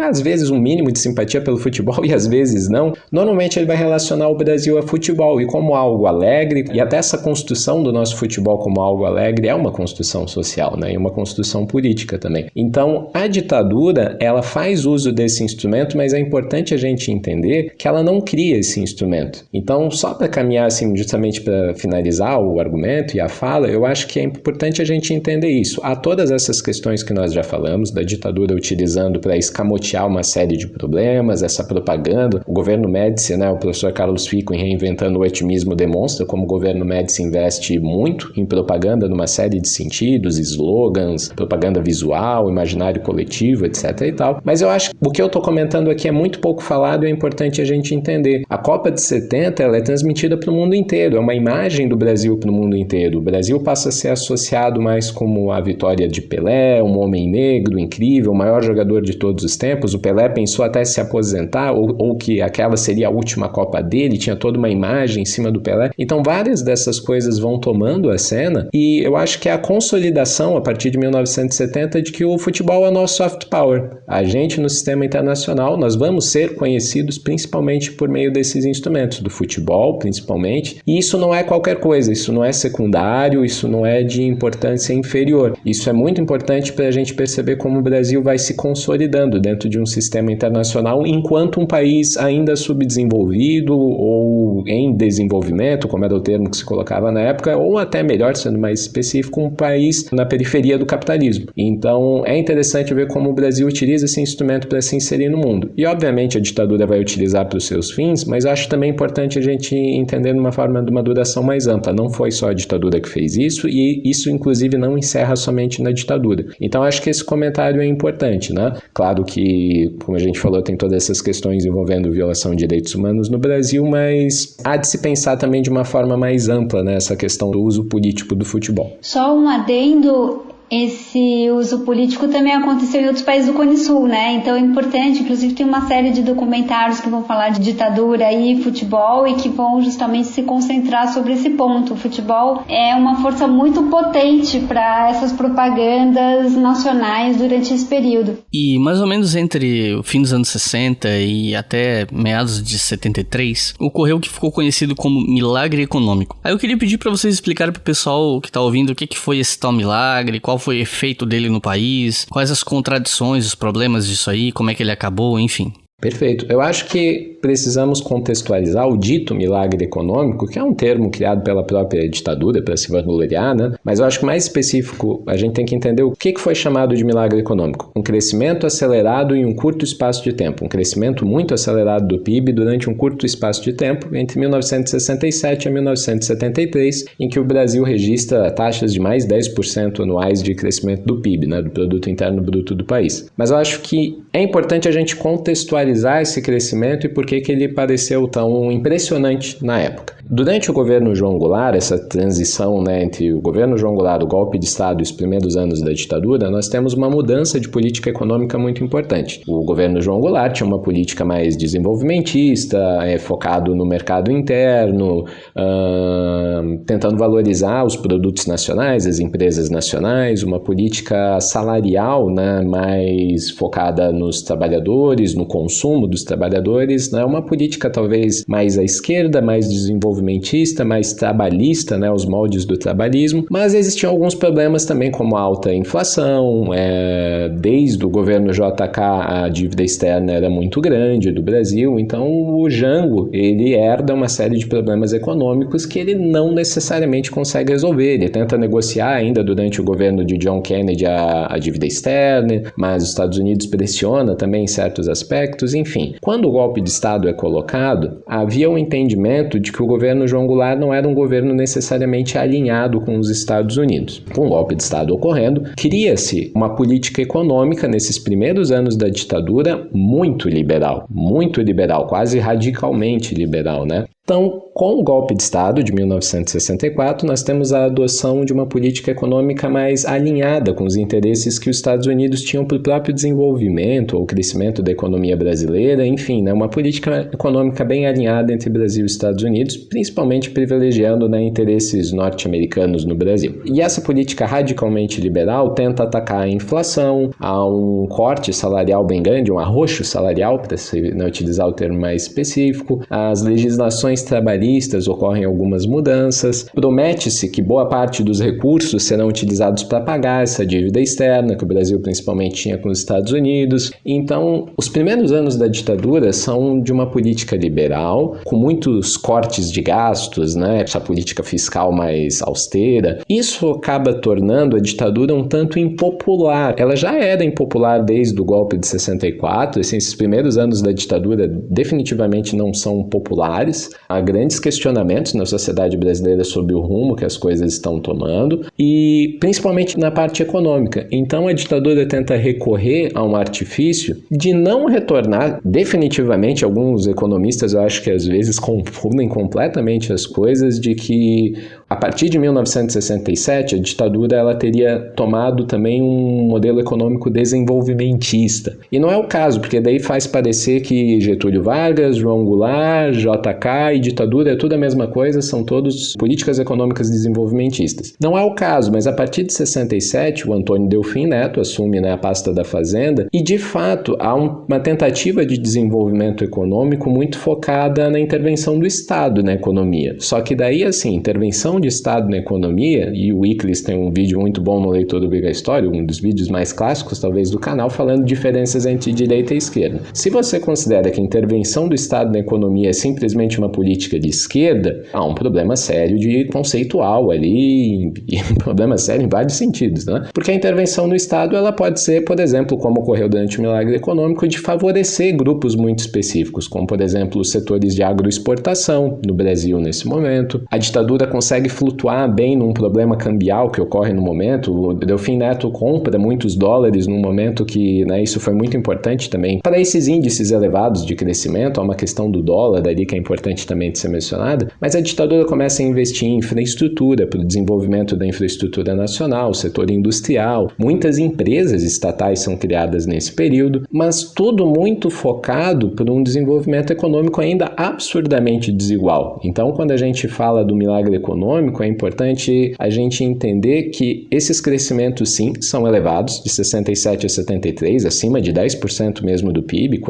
S4: às vezes um mínimo de simpatia pelo futebol e às vezes não, normalmente ele vai relacionar o Brasil a futebol e como algo alegre, e até essa construção do nosso futebol como algo alegre é uma construção social, né, e uma construção política também. Então, a ditadura, ela faz uso desse instrumento, mas é importante a gente entender que ela não cria esse instrumento. Então, só para caminhar assim, justamente para finalizar o argumento e a fala, eu acho que é importante a gente entender isso. Há todas essas questões que nós já falamos, da ditadura utilizando para escamotear uma série de problemas, essa propaganda. O governo Médici, né, o professor Carlos Fico, em Reinventando o Otimismo, demonstra como o governo Médici investe muito em propaganda numa série de sentidos, slogans, propaganda visual, imaginário coletivo, etc e tal. Mas eu acho que o que eu estou comentando aqui é muito pouco falado e é importante a gente entender. A Copa de 70 ela é transmitida para o mundo inteiro. inteiro, é uma imagem do Brasil para o mundo inteiro. O Brasil passa a ser associado mais como a vitória de Pelé, um homem negro incrível, o maior jogador de todos os tempos. O Pelé pensou até se aposentar, ou que aquela seria a última Copa dele, tinha toda uma imagem em cima do Pelé. Então várias dessas coisas vão tomando a cena, e eu acho que é a consolidação, a partir de 1970, de que o futebol é o nosso soft power. A gente, no sistema internacional, nós vamos ser conhecidos principalmente por meio desses instrumentos, do futebol principalmente, e isso não é qualquer coisa, isso não é secundário, isso não é de importância inferior. Isso é muito importante para a gente perceber como o Brasil vai se consolidando dentro de um sistema internacional enquanto um país ainda subdesenvolvido ou em desenvolvimento, como era o termo que se colocava na época, ou até melhor, sendo mais específico, um país na periferia do capitalismo. Então é interessante ver como o Brasil utiliza esse instrumento para se inserir no mundo. E obviamente a ditadura vai utilizar para os seus fins, mas acho também importante a gente entender de uma forma de uma duração mais ampla. Não foi só a ditadura que fez isso, e isso inclusive não encerra somente na ditadura. Então acho que esse comentário é importante, né? Claro que, como a gente falou, tem todas essas questões envolvendo violação de direitos humanos no Brasil, mas há de se pensar também de uma forma mais ampla, né, essa questão do uso político do futebol.
S1: Só um adendo, esse uso político também aconteceu em outros países do Cone Sul, né? Então é importante, inclusive tem uma série de documentários que vão falar de ditadura e futebol e que vão justamente se concentrar sobre esse ponto. O futebol é uma força muito potente para essas propagandas nacionais durante esse período.
S3: E mais ou menos entre o fim dos anos 60 e até meados de 73, ocorreu o que ficou conhecido como milagre econômico. Aí eu queria pedir para vocês explicarem pro pessoal que tá ouvindo o que foi esse tal milagre, qual foi o efeito dele no país, quais as contradições, os problemas disso aí, como é que ele acabou, enfim.
S4: Perfeito. Eu acho que precisamos contextualizar o dito milagre econômico, que é um termo criado pela própria ditadura para se vangloriar, né? Mas eu acho que mais específico, a gente tem que entender o que foi chamado de milagre econômico. Um crescimento acelerado em um curto espaço de tempo. Um crescimento muito acelerado do PIB durante um curto espaço de tempo, entre 1967 a 1973, em que o Brasil registra taxas de mais 10% anuais de crescimento do PIB, né? Do Produto Interno Bruto do país. Mas eu acho que é importante a gente contextualizar esse crescimento e por que ele pareceu tão impressionante na época. Durante o governo João Goulart, essa transição, né, entre o governo João Goulart, o golpe de Estado e os primeiros anos da ditadura, nós temos uma mudança de política econômica muito importante. O governo João Goulart tinha uma política mais desenvolvimentista, focado no mercado interno, tentando valorizar os produtos nacionais, as empresas nacionais, uma política salarial, né, mais focada nos trabalhadores, no consumo dos trabalhadores, né, uma política talvez mais à esquerda, mais desenvolvimentista, mais trabalhista, né, os moldes do trabalhismo, mas existiam alguns problemas também, como a alta inflação, desde o governo JK a dívida externa era muito grande do Brasil, então o Jango, ele herda uma série de problemas econômicos que ele não necessariamente consegue resolver, ele tenta negociar ainda durante o governo de John Kennedy a dívida externa, mas os Estados Unidos pressiona também em certos aspectos, enfim. Quando o golpe de Estado é colocado, havia um entendimento de que o governo João Goulart não era um governo necessariamente alinhado com os Estados Unidos. Com o golpe de Estado ocorrendo, cria-se uma política econômica nesses primeiros anos da ditadura muito liberal, quase radicalmente liberal, né? Então, com o golpe de Estado de 1964, nós temos a adoção de uma política econômica mais alinhada com os interesses que os Estados Unidos tinham para o próprio desenvolvimento ou crescimento da economia brasileira, enfim, né, uma política econômica bem alinhada entre Brasil e Estados Unidos, principalmente privilegiando, né, interesses norte-americanos no Brasil. E essa política radicalmente liberal tenta atacar a inflação, há um corte salarial bem grande, um arroxo salarial, para se, né, utilizar o termo mais específico, as legislações trabalhistas ocorrem algumas mudanças, promete-se que boa parte dos recursos serão utilizados para pagar essa dívida externa que o Brasil principalmente tinha com os Estados Unidos. Então, os primeiros anos da ditadura são de uma política liberal, com muitos cortes de gastos, né? Essa política fiscal mais austera. Isso acaba tornando a ditadura um tanto impopular. Ela já era impopular desde o golpe de 64, assim, esses primeiros anos da ditadura definitivamente não são populares. Há grandes grandes questionamentos na sociedade brasileira sobre o rumo que as coisas estão tomando e principalmente na parte econômica. Então a ditadura tenta recorrer a um artifício de não retornar definitivamente. Alguns economistas, eu acho que às vezes confundem completamente as coisas, de que a partir de 1967 a ditadura ela teria tomado também um modelo econômico desenvolvimentista. E não é o caso, porque daí faz parecer que Getúlio Vargas, João Goulart, JK e ditadura é tudo a mesma coisa, são todos políticas econômicas desenvolvimentistas. Não é o caso, mas a partir de 67 o Antônio Delfim Neto assume, a pasta da Fazenda e de fato há uma tentativa de desenvolvimento econômico muito focada na intervenção do Estado na economia. Só que daí, assim, intervenção de Estado na economia, e o Iclis tem um vídeo muito bom no Leitor do Obriga História, um dos vídeos mais clássicos talvez do canal, falando de diferenças entre direita e esquerda. Se você considera que a intervenção do Estado na economia é simplesmente uma política de esquerda, há um problema sério de conceitual ali, e um problema sério em vários sentidos, né? Porque a intervenção no Estado ela pode ser, por exemplo, como ocorreu durante o milagre econômico, de favorecer grupos muito específicos, como por exemplo os setores de agroexportação no Brasil nesse momento. A ditadura consegue flutuar bem num problema cambial que ocorre no momento. O Delfim Neto compra muitos dólares num momento que, isso foi muito importante também para esses índices elevados de crescimento. Há uma questão do dólar ali que é importante também de ser mencionada, mas a ditadura começa a investir em infraestrutura, para o desenvolvimento da infraestrutura nacional, setor industrial. Muitas empresas estatais são criadas nesse período, mas tudo muito focado por um desenvolvimento econômico ainda absurdamente desigual. Então, quando a gente fala do milagre econômico, é importante a gente entender que esses crescimentos, sim, são elevados, de 67 a 73, acima de 10% mesmo do PIB,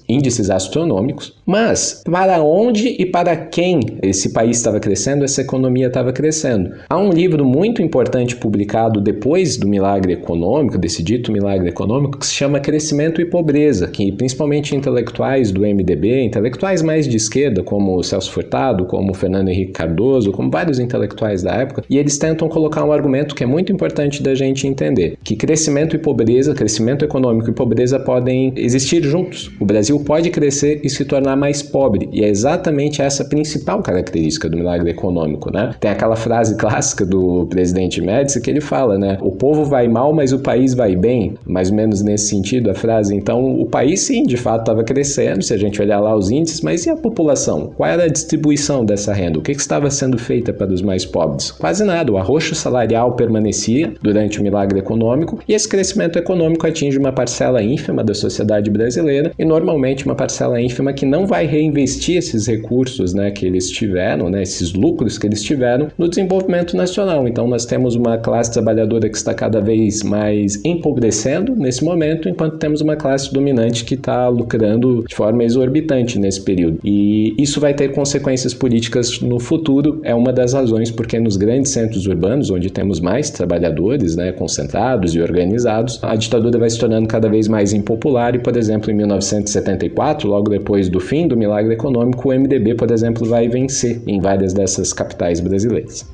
S4: índices astronômicos, mas para onde e para quem esse país estava crescendo, essa economia estava crescendo? Há um livro muito importante publicado depois do milagre econômico, desse dito milagre econômico, que se chama Crescimento e Pobreza, que principalmente intelectuais do MDB, intelectuais mais de esquerda, como o Celso Furtado, como o Fernando Henrique Cardoso, como vários intelectuais da época, e eles tentam colocar um argumento que é muito importante da gente entender, que crescimento e pobreza, crescimento econômico e pobreza podem existir juntos. O Brasil pode crescer e se tornar mais pobre, e é exatamente essa a principal característica do milagre econômico, né? Tem aquela frase clássica do presidente Médici que ele fala, o povo vai mal, mas o país vai bem, mais ou menos nesse sentido a frase. Então, o país sim, de fato, estava crescendo, se a gente olhar lá os índices, mas e a população? Qual era a distribuição dessa renda? O que estava sendo feita para os mais pobres? Quase nada. O arroxo salarial permanecia durante o milagre econômico e esse crescimento econômico atinge uma parcela ínfima da sociedade brasileira e normalmente uma parcela ínfima que não vai reinvestir esses recursos que eles tiveram, esses lucros que eles tiveram no desenvolvimento nacional. Então nós temos uma classe trabalhadora que está cada vez mais empobrecendo nesse momento, enquanto temos uma classe dominante que está lucrando de forma exorbitante nesse período. E isso vai ter consequências políticas no futuro. É uma das razões porque nos grandes centros urbanos, onde temos mais trabalhadores concentrados e organizados, a ditadura vai se tornando cada vez mais impopular e, por exemplo, em 1974, logo depois do fim do milagre econômico, o MDB, por exemplo, vai vencer em várias dessas capitais brasileiras.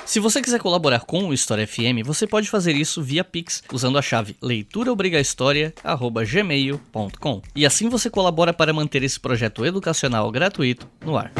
S3: Se você quiser colaborar com o História FM, você pode fazer isso via Pix, usando a chave leituraobrigahistoria@gmail.com. E assim você colabora para manter esse projeto educacional gratuito no ar.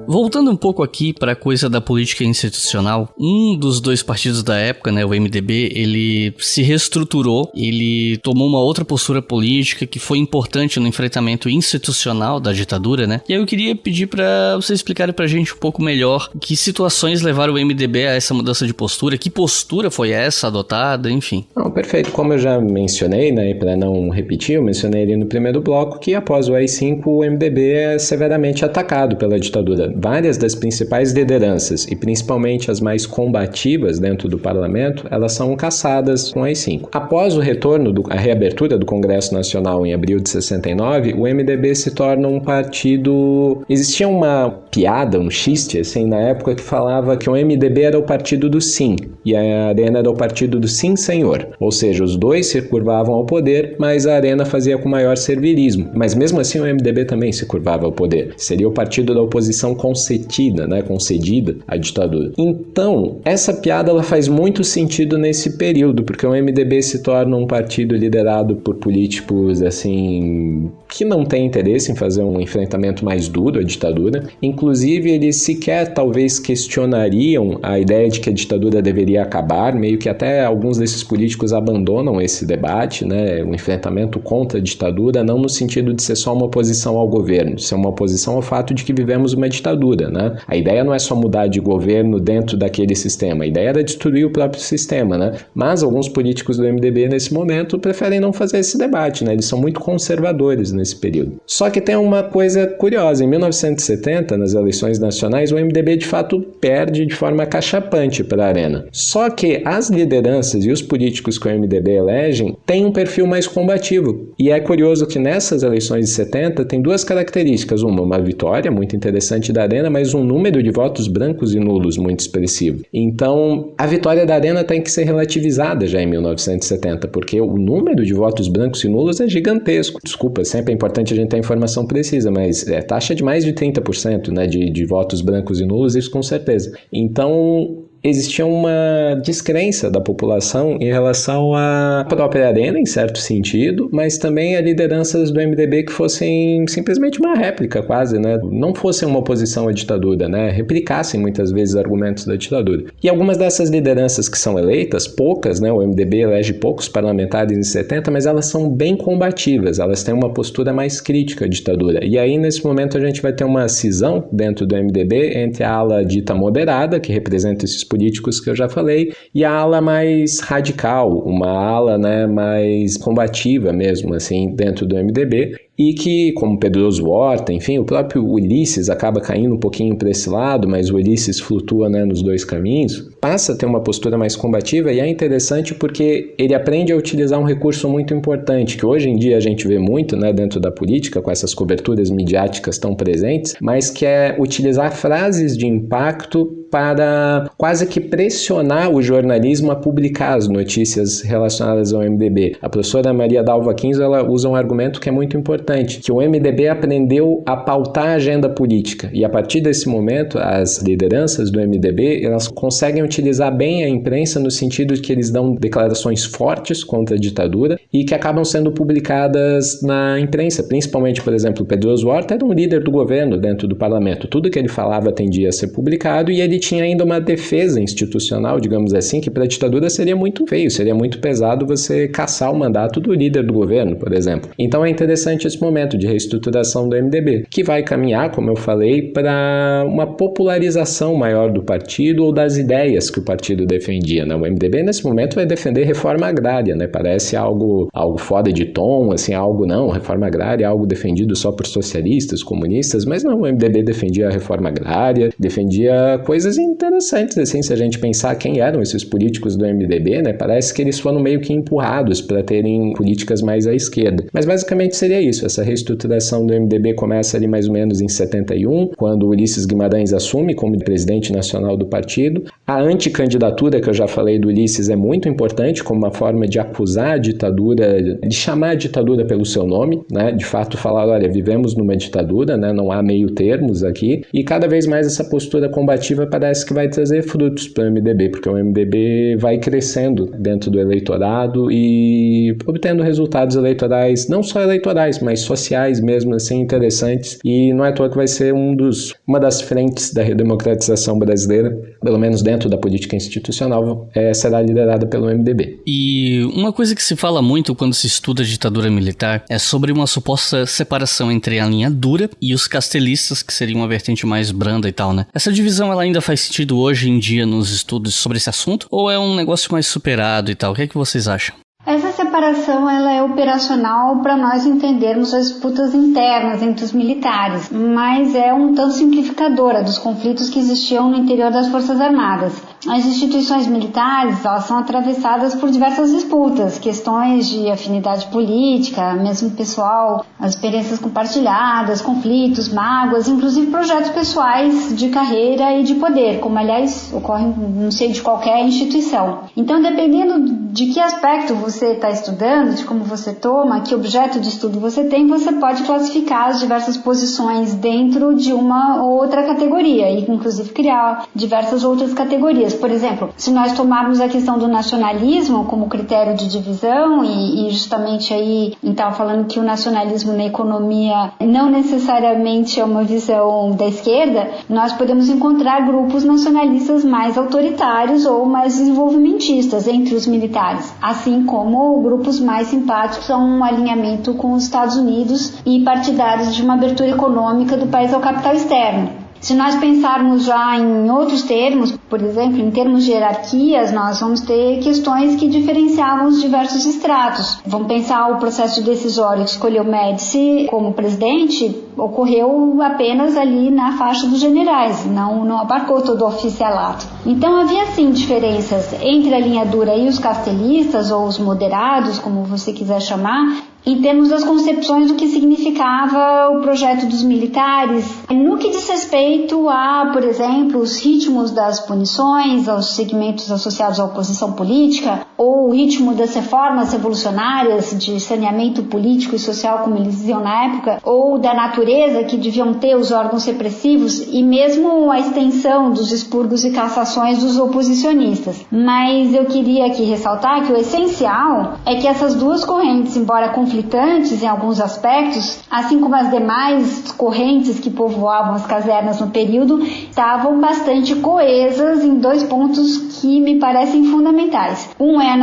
S3: Voltando um pouco aqui para a coisa da política institucional, um dos dois partidos da época, o MDB, ele se reestruturou, ele tomou uma outra postura política que foi importante no enfrentamento institucional da ditadura, E aí eu queria pedir para vocês explicarem pra gente um pouco melhor que situações levaram o MDB a essa mudança de postura, que postura foi essa adotada, enfim.
S4: Não, perfeito. Como eu já mencionei, para não repetir, eu mencionei ali no primeiro bloco que após o AI-5 o MDB é severamente atacado pela ditadura. Várias das principais lideranças, e principalmente as mais combativas dentro do parlamento, elas são caçadas com o AI-5. Após o retorno, a reabertura do Congresso Nacional em abril de 69, o MDB se torna um partido... Existia uma piada, um xiste, assim, na época que falava que o MDB era o partido do sim e a Arena era o partido do sim senhor. Ou seja, os dois se curvavam ao poder, mas a Arena fazia com maior servilismo. Mas mesmo assim o MDB também se curvava ao poder. Seria o partido da oposição concedida, né, concedida à ditadura. Então, essa piada ela faz muito sentido nesse período, porque o MDB se torna um partido liderado por políticos, assim, que não têm interesse em fazer um enfrentamento mais duro à ditadura. Inclusive, eles sequer talvez questionariam a ideia de que a ditadura deveria acabar, meio que até alguns desses políticos abandonam esse debate, né, o enfrentamento contra a ditadura, não no sentido de ser só uma oposição ao governo, de ser uma oposição ao fato de que vivemos uma ditadura, né? A ideia não é só mudar de governo dentro daquele sistema, a ideia era destruir o próprio sistema, né? Mas alguns políticos do MDB nesse momento preferem não fazer esse debate, né? Eles são muito conservadores nesse período. Só que tem uma coisa curiosa, em 1970, nas eleições nacionais, o MDB de fato perde de forma cachapante para a Arena. Só que as lideranças e os políticos que o MDB elegem têm um perfil mais combativo. E é curioso que nessas eleições de 70 tem duas características. Uma vitória muito interessante da Arena, mas um número de votos brancos e nulos muito expressivo. Então, a vitória da Arena tem que ser relativizada já em 1970, porque o número de votos brancos e nulos é gigantesco. Desculpa, sempre é importante a gente ter informação precisa, mas é taxa de mais de 30%, né, de votos brancos e nulos, isso com certeza. Então, existia uma descrença da população em relação à própria Arena, em certo sentido, mas também a lideranças do MDB que fossem simplesmente uma réplica quase, né? Não fossem uma oposição à ditadura, né? Replicassem muitas vezes argumentos da ditadura. E algumas dessas lideranças que são eleitas, poucas, né? O MDB elege poucos parlamentares em 70, mas elas são bem combativas, elas têm uma postura mais crítica à ditadura. E aí, nesse momento, a gente vai ter uma cisão dentro do MDB entre a ala dita moderada, que representa esses políticos que eu já falei, e a ala mais radical, uma ala, né, mais combativa mesmo, assim, dentro do MDB, e que, como Pedroso Horta, enfim, o próprio Ulisses acaba caindo um pouquinho para esse lado, mas o Ulisses flutua, né, nos dois caminhos, passa a ter uma postura mais combativa, e é interessante porque ele aprende a utilizar um recurso muito importante, que hoje em dia a gente vê muito, né, dentro da política, com essas coberturas midiáticas tão presentes, mas que é utilizar frases de impacto para quase que pressionar o jornalismo a publicar as notícias relacionadas ao MDB. A professora Maria Dalva Quinzo, ela usa um argumento que é muito importante, que o MDB aprendeu a pautar a agenda política, e a partir desse momento, as lideranças do MDB, elas conseguem utilizar bem a imprensa no sentido de que eles dão declarações fortes contra a ditadura e que acabam sendo publicadas na imprensa, principalmente, por exemplo, Pedroso Horta era um líder do governo dentro do parlamento, tudo que ele falava tendia a ser publicado, e ele tinha ainda uma defesa institucional, digamos assim, que para a ditadura seria muito feio, seria muito pesado você caçar o mandato do líder do governo, por exemplo. Então é interessante esse momento de reestruturação do MDB, que vai caminhar, como eu falei, para uma popularização maior do partido ou das ideias que o partido defendia, né? O MDB nesse momento vai defender reforma agrária, né? Parece algo fora de tom, assim, algo não, reforma agrária é algo defendido só por socialistas, comunistas, mas não, o MDB defendia a reforma agrária, defendia coisas interessantes, assim, se a gente pensar quem eram esses políticos do MDB, né? Parece que eles foram meio que empurrados para terem políticas mais à esquerda. Mas basicamente seria isso, essa reestruturação do MDB começa ali mais ou menos em 71, quando Ulisses Guimarães assume como presidente nacional do partido. A anticandidatura que eu já falei do Ulisses é muito importante como uma forma de acusar a ditadura, de chamar a ditadura pelo seu nome, né? De fato falar, olha, vivemos numa ditadura, né? Não há meio termos aqui, e cada vez mais essa postura combativa parece que vai trazer frutos para o MDB, porque o MDB vai crescendo dentro do eleitorado e obtendo resultados eleitorais, não só eleitorais, mas sociais mesmo, assim, interessantes, e não é à toa que vai ser uma das frentes da redemocratização brasileira, pelo menos dentro da política institucional, será liderada pelo MDB.
S3: E uma coisa que se fala muito quando se estuda a ditadura militar é sobre uma suposta separação entre a linha dura e os castelistas, que seriam uma vertente mais branda e tal, né? Essa divisão, ela ainda faz sentido hoje em dia nos estudos sobre esse assunto? Ou é um negócio mais superado e tal? O que é que vocês acham?
S1: Essa separação ela é operacional para nós entendermos as disputas internas entre os militares, mas é um tanto simplificadora dos conflitos que existiam no interior das Forças Armadas. As instituições militares, elas são atravessadas por diversas disputas, questões de afinidade política, mesmo pessoal, as experiências compartilhadas, conflitos, mágoas, inclusive projetos pessoais de carreira e de poder, como aliás ocorre no seio de qualquer instituição. Então, dependendo de que aspecto você está estudando, de como você toma, que objeto de estudo você tem, você pode classificar as diversas posições dentro de uma ou outra categoria e inclusive criar diversas outras categorias. Por exemplo, se nós tomarmos a questão do nacionalismo como critério de divisão e justamente aí estava falando que o nacionalismo na economia não necessariamente é uma visão da esquerda, nós podemos encontrar grupos nacionalistas mais autoritários ou mais desenvolvimentistas entre os militares, assim como grupos mais simpáticos a um alinhamento com os Estados Unidos e partidários de uma abertura econômica do país ao capital externo. Se nós pensarmos já em outros termos, por exemplo, em termos de hierarquias, nós vamos ter questões que diferenciavam os diversos estratos. Vamos pensar o processo decisório que escolheu Médici como presidente, ocorreu apenas ali na faixa dos generais, não abarcou todo o oficialato. Então havia sim diferenças entre a linha dura e os castelistas, ou os moderados, como você quiser chamar, em termos das concepções do que significava o projeto dos militares, no que diz respeito a, por exemplo, os ritmos das punições, aos segmentos associados à oposição política, ou o ritmo das reformas revolucionárias de saneamento político e social, como eles diziam na época, ou da natureza que deviam ter os órgãos repressivos e mesmo a extensão dos expurgos e cassações dos oposicionistas. Mas eu queria aqui ressaltar que o essencial é que essas duas correntes, embora conflitantes em alguns aspectos, assim como as demais correntes que povoavam as casernas no período, estavam bastante coesas em dois pontos que me parecem fundamentais. Um é a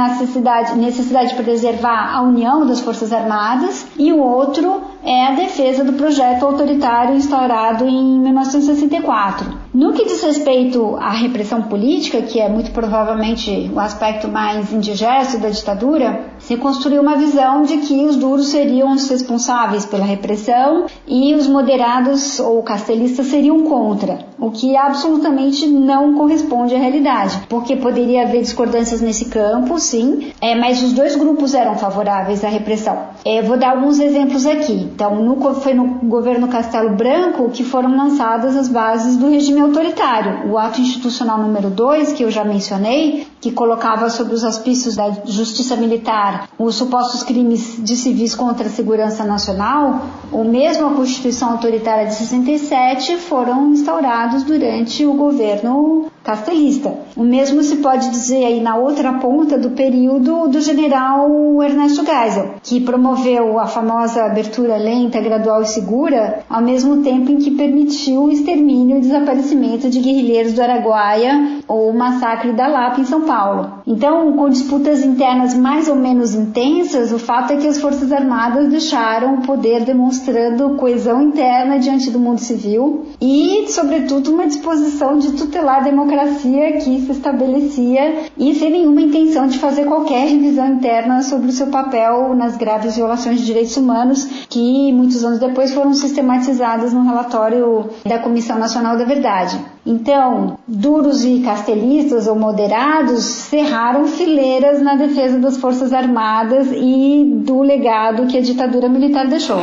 S1: necessidade de preservar a união das Forças Armadas e o outro é a defesa do projeto autoritário instaurado em 1964. No que diz respeito à repressão política, que é muito provavelmente o aspecto mais indigesto da ditadura, se construiu uma visão de que os duros seriam os responsáveis pela repressão e os moderados ou castelistas seriam contra, o que absolutamente não corresponde à realidade, porque poderia haver discordâncias nesse campo, sim, mas os dois grupos eram favoráveis à repressão. Vou dar alguns exemplos aqui. Então, foi no governo Castelo Branco que foram lançadas as bases do regime autoritário. O ato institucional número 2, que eu já mencionei, que colocava sob os auspícios da justiça militar os supostos crimes de civis contra a segurança nacional, ou mesmo a Constituição autoritária de 67, foram instaurados durante o governo castelista. O mesmo se pode dizer aí na outra ponta do período do general Ernesto Geisel, que promoveu a famosa abertura lenta, gradual e segura, ao mesmo tempo em que permitiu o extermínio e desaparecimento de guerrilheiros do Araguaia ou o massacre da Lapa em São Paulo. Então, com disputas internas mais ou menos intensas, o fato é que as Forças Armadas deixaram o poder demonstrando coesão interna diante do mundo civil e, sobretudo, uma disposição de tutelar a democracia que se estabelecia e sem nenhuma intenção de fazer qualquer revisão interna sobre o seu papel nas graves violações de direitos humanos que muitos anos depois foram sistematizadas no relatório da Comissão Nacional da Verdade. Então, duros e castelistas ou moderados cerraram fileiras na defesa das Forças Armadas e do legado que a ditadura militar deixou.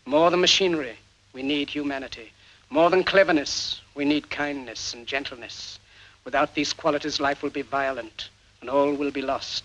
S6: More than machinery, we need humanity. More than cleverness, we need kindness and gentleness. Without these qualities, life will be violent and all will be lost.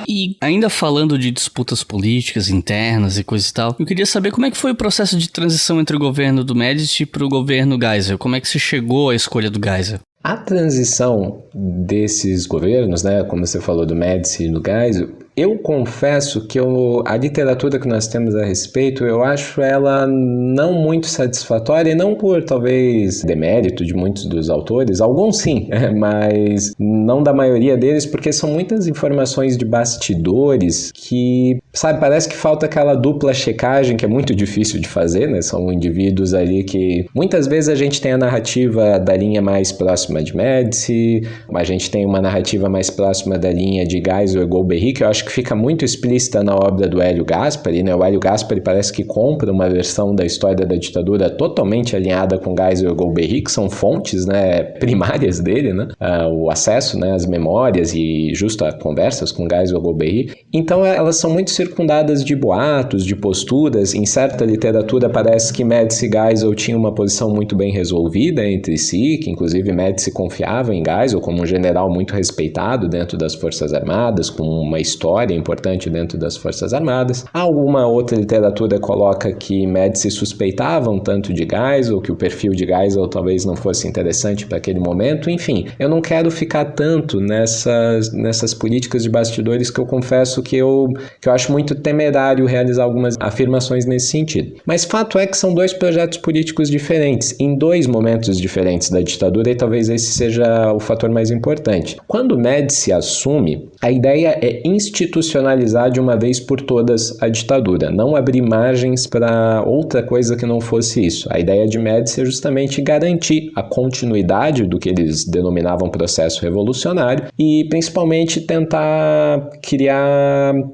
S3: E ainda falando de disputas políticas internas e coisa e tal, eu queria saber como é que foi o processo de transição entre o governo do Médici para o governo Geisel. Como é que se chegou à escolha do Geisel?
S4: A transição desses governos, né, como você falou do Médici e do Geisel, eu confesso que a literatura que nós temos a respeito, eu acho ela não muito satisfatória, e não por talvez demérito de muitos dos autores, alguns sim, mas não da maioria deles, porque são muitas informações de bastidores que, sabe, parece que falta aquela dupla checagem que é muito difícil de fazer, né? São indivíduos ali que muitas vezes a gente tem a narrativa da linha mais próxima de Médici, a gente tem uma narrativa mais próxima da linha de Geisel e Golbery, que eu acho acho que fica muito explícita na obra do Hélio Gaspari, né? O Hélio Gaspari parece que compra uma versão da história da ditadura totalmente alinhada com Geisel e Golbery, que são fontes, né, primárias dele, né? O acesso, né, às memórias e justo a conversas com Geisel e Golbery. Então elas são muito circundadas de boatos, de posturas. Em certa literatura parece que Médici e Geisel tinham uma posição muito bem resolvida entre si, que inclusive Médici confiava em Geisel como um general muito respeitado dentro das Forças Armadas, com uma história importante dentro das Forças Armadas. Alguma outra literatura coloca que Médici suspeitava um tanto de Geisel, que o perfil de Geisel talvez não fosse interessante para aquele momento. Enfim, eu não quero ficar tanto nessas políticas de bastidores, que eu confesso que eu acho muito temerário realizar algumas afirmações nesse sentido. Mas fato é que são dois projetos políticos diferentes, em dois momentos diferentes da ditadura, e talvez esse seja o fator mais importante. Quando Médici assume, a ideia é institucionalizar de uma vez por todas a ditadura, não abrir margens para outra coisa que não fosse isso. A ideia de Médici é justamente garantir a continuidade do que eles denominavam processo revolucionário e principalmente tentar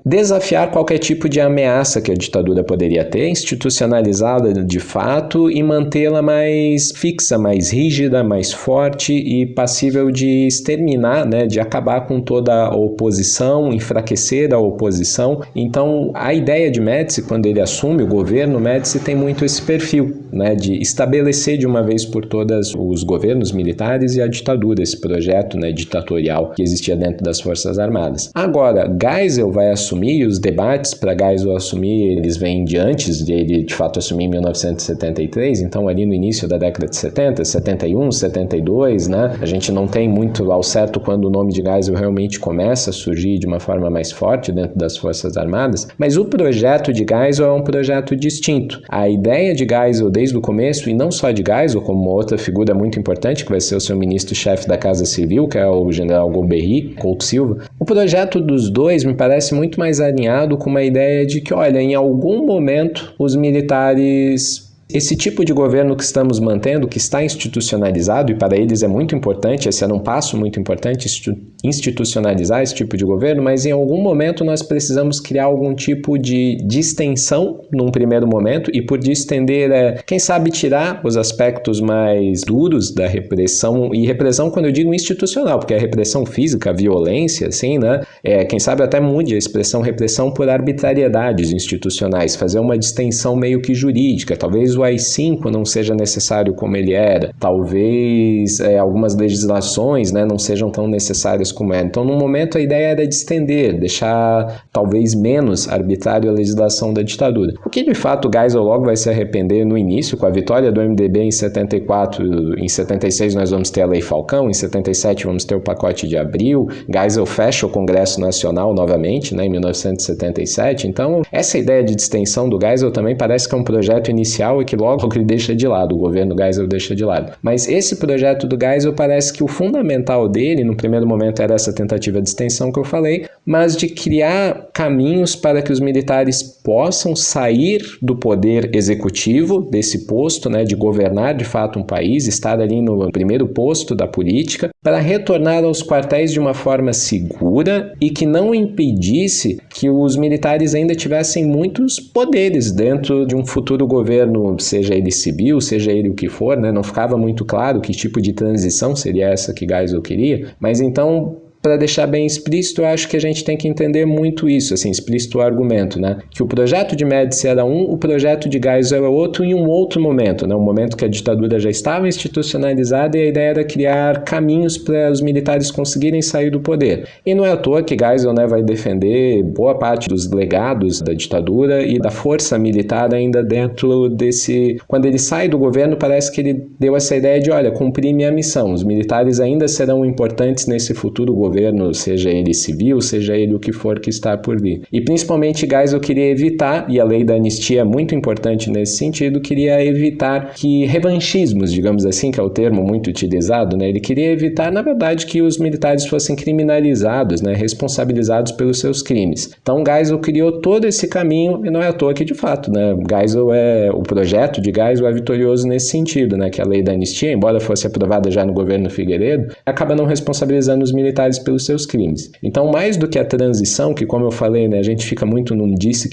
S4: desafiar qualquer tipo de ameaça que a ditadura poderia ter, institucionalizá-la de fato e mantê-la mais fixa, mais rígida, mais forte e passível de exterminar, né, de acabar com toda a oposição, enfraquecer a oposição. Então, a ideia de Médici, quando ele assume o governo, Médici tem muito esse perfil, né, de estabelecer de uma vez por todas os governos militares e a ditadura, esse projeto, né, ditatorial que existia dentro das Forças Armadas. Agora, Geisel vai assumir, e os debates para Geisel assumir, eles vêm de antes de ele de fato assumir em 1973, então ali no início da década de 70, 71, 72, né, a gente não tem muito ao certo quando o nome de Geisel realmente começa a surgir de uma forma mais forte dentro das Forças Armadas, mas o projeto de Geisel é um projeto distinto. A ideia de Geisel desde o começo, e não só de Geisel, como uma outra figura muito importante que vai ser o seu ministro-chefe da Casa Civil, que é o general Golbery, Couto Silva, o projeto dos dois me parece muito mais alinhado com uma ideia de que, olha, em algum momento os militares... Esse tipo de governo que estamos mantendo, que está institucionalizado, e para eles é muito importante, esse era um passo muito importante, institucionalizar esse tipo de governo, mas em algum momento nós precisamos criar algum tipo de distensão num primeiro momento, e por distender quem sabe tirar os aspectos mais duros da repressão, e repressão quando eu digo institucional, porque a repressão física, a violência, assim, né, quem sabe até mude a expressão repressão por arbitrariedades institucionais, fazer uma distensão meio que jurídica, talvez o AI-5 não seja necessário como ele era, talvez algumas legislações, né, não sejam tão necessárias como era. Então, no momento, a ideia era de estender, deixar talvez menos arbitrário a legislação da ditadura. O que, de fato, Geisel logo vai se arrepender no início, com a vitória do MDB em 74, em 76 nós vamos ter a Lei Falcão, em 77 vamos ter o pacote de Abril, Geisel fecha o Congresso Nacional novamente, né, em 1977. Então, essa ideia de distensão do Geisel também parece que é um projeto inicial e que logo ele deixa de lado, o governo Geisel deixa de lado. Mas esse projeto do Geisel parece que o fundamental dele, no primeiro momento, era essa tentativa de extensão que eu falei, mas de criar caminhos para que os militares possam sair do poder executivo, desse posto, né, de governar de fato um país, estar ali no primeiro posto da política, para retornar aos quartéis de uma forma segura e que não impedisse que os militares ainda tivessem muitos poderes dentro de um futuro governo, seja ele civil, seja ele o que for, né? Não ficava muito claro que tipo de transição seria essa que Geisel queria, mas então, para deixar bem explícito, eu acho que a gente tem que entender muito isso, assim, explícito o argumento, né? Que o projeto de Médici era um, o projeto de Geisel é outro em um outro momento, né? Um momento que a ditadura já estava institucionalizada e a ideia era criar caminhos para os militares conseguirem sair do poder. E não é à toa que Geisel, né, vai defender boa parte dos legados da ditadura e da força militar ainda dentro desse... Quando ele sai do governo, parece que ele deu essa ideia de, olha, cumpri minha missão, os militares ainda serão importantes nesse futuro governo, seja ele civil, seja ele o que for que está por vir. E principalmente Geisel queria evitar, e a lei da anistia é muito importante nesse sentido, queria evitar que revanchismos, digamos assim, que é o termo muito utilizado, né? Ele queria evitar, na verdade, que os militares fossem criminalizados, né? Responsabilizados pelos seus crimes. Então Geisel criou todo esse caminho, e não é à toa que, de fato, né? O projeto de Geisel é vitorioso nesse sentido, né? Que a lei da anistia, embora fosse aprovada já no governo Figueiredo, acaba não responsabilizando os militares pelos seus crimes. Então, mais do que a transição, que como eu falei, né, a gente fica muito num disse,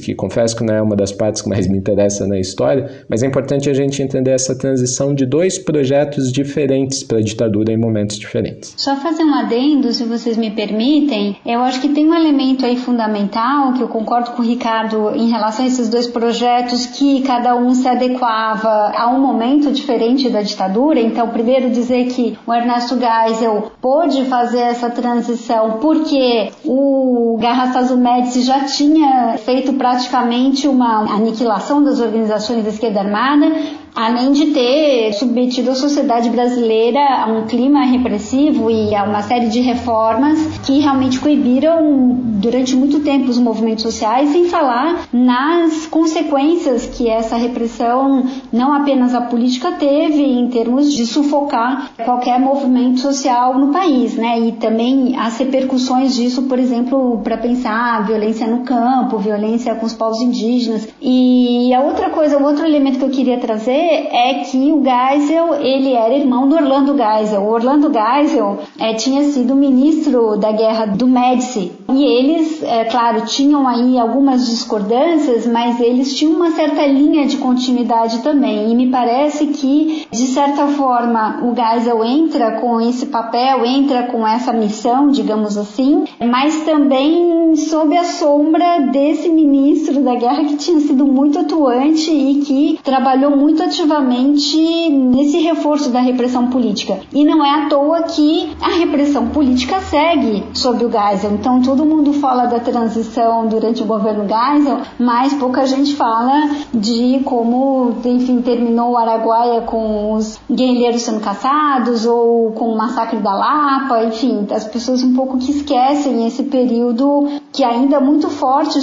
S4: que confesso que não é uma das partes que mais me interessa na história, mas é importante a gente entender essa transição de dois projetos diferentes para a ditadura em momentos diferentes.
S1: Só fazer um adendo, se vocês me permitem, eu acho que tem um elemento aí fundamental, que eu concordo com o Ricardo em relação a esses dois projetos, que cada um se adequava a um momento diferente da ditadura. Então, primeiro dizer que o Ernesto Geisel pôde fazer essa transição porque o Garrastazu Médici já tinha feito praticamente uma aniquilação das organizações da esquerda armada, além de ter submetido a sociedade brasileira a um clima repressivo e a uma série de reformas que realmente coibiram durante muito tempo os movimentos sociais, sem falar nas consequências que essa repressão, não apenas a política, teve em termos de sufocar qualquer movimento social no país, né? E também as repercussões disso, por exemplo, para pensar violência no campo, violência com os povos indígenas. E a outra coisa, o outro elemento que eu queria trazer é que o Geisel, ele era irmão do Orlando Geisel. O Orlando Geisel tinha sido ministro da guerra do Médici. E eles, claro, tinham aí algumas discordâncias, mas eles tinham uma certa linha de continuidade também. E me parece que, de certa forma, o Geisel entra com esse papel, entra com essa missão, digamos assim, mas também sob a sombra desse ministro da guerra que tinha sido muito atuante e que trabalhou muito ativamente nesse reforço da repressão política. E não é à toa que a repressão política segue sob o Geisel. Então todo mundo fala da transição durante o governo Geisel, mas pouca gente fala de como, enfim, terminou o Araguaia com os guerrilheiros sendo caçados ou com o massacre da Lapa. Enfim, as pessoas um pouco que esquecem esse período que ainda é muito forte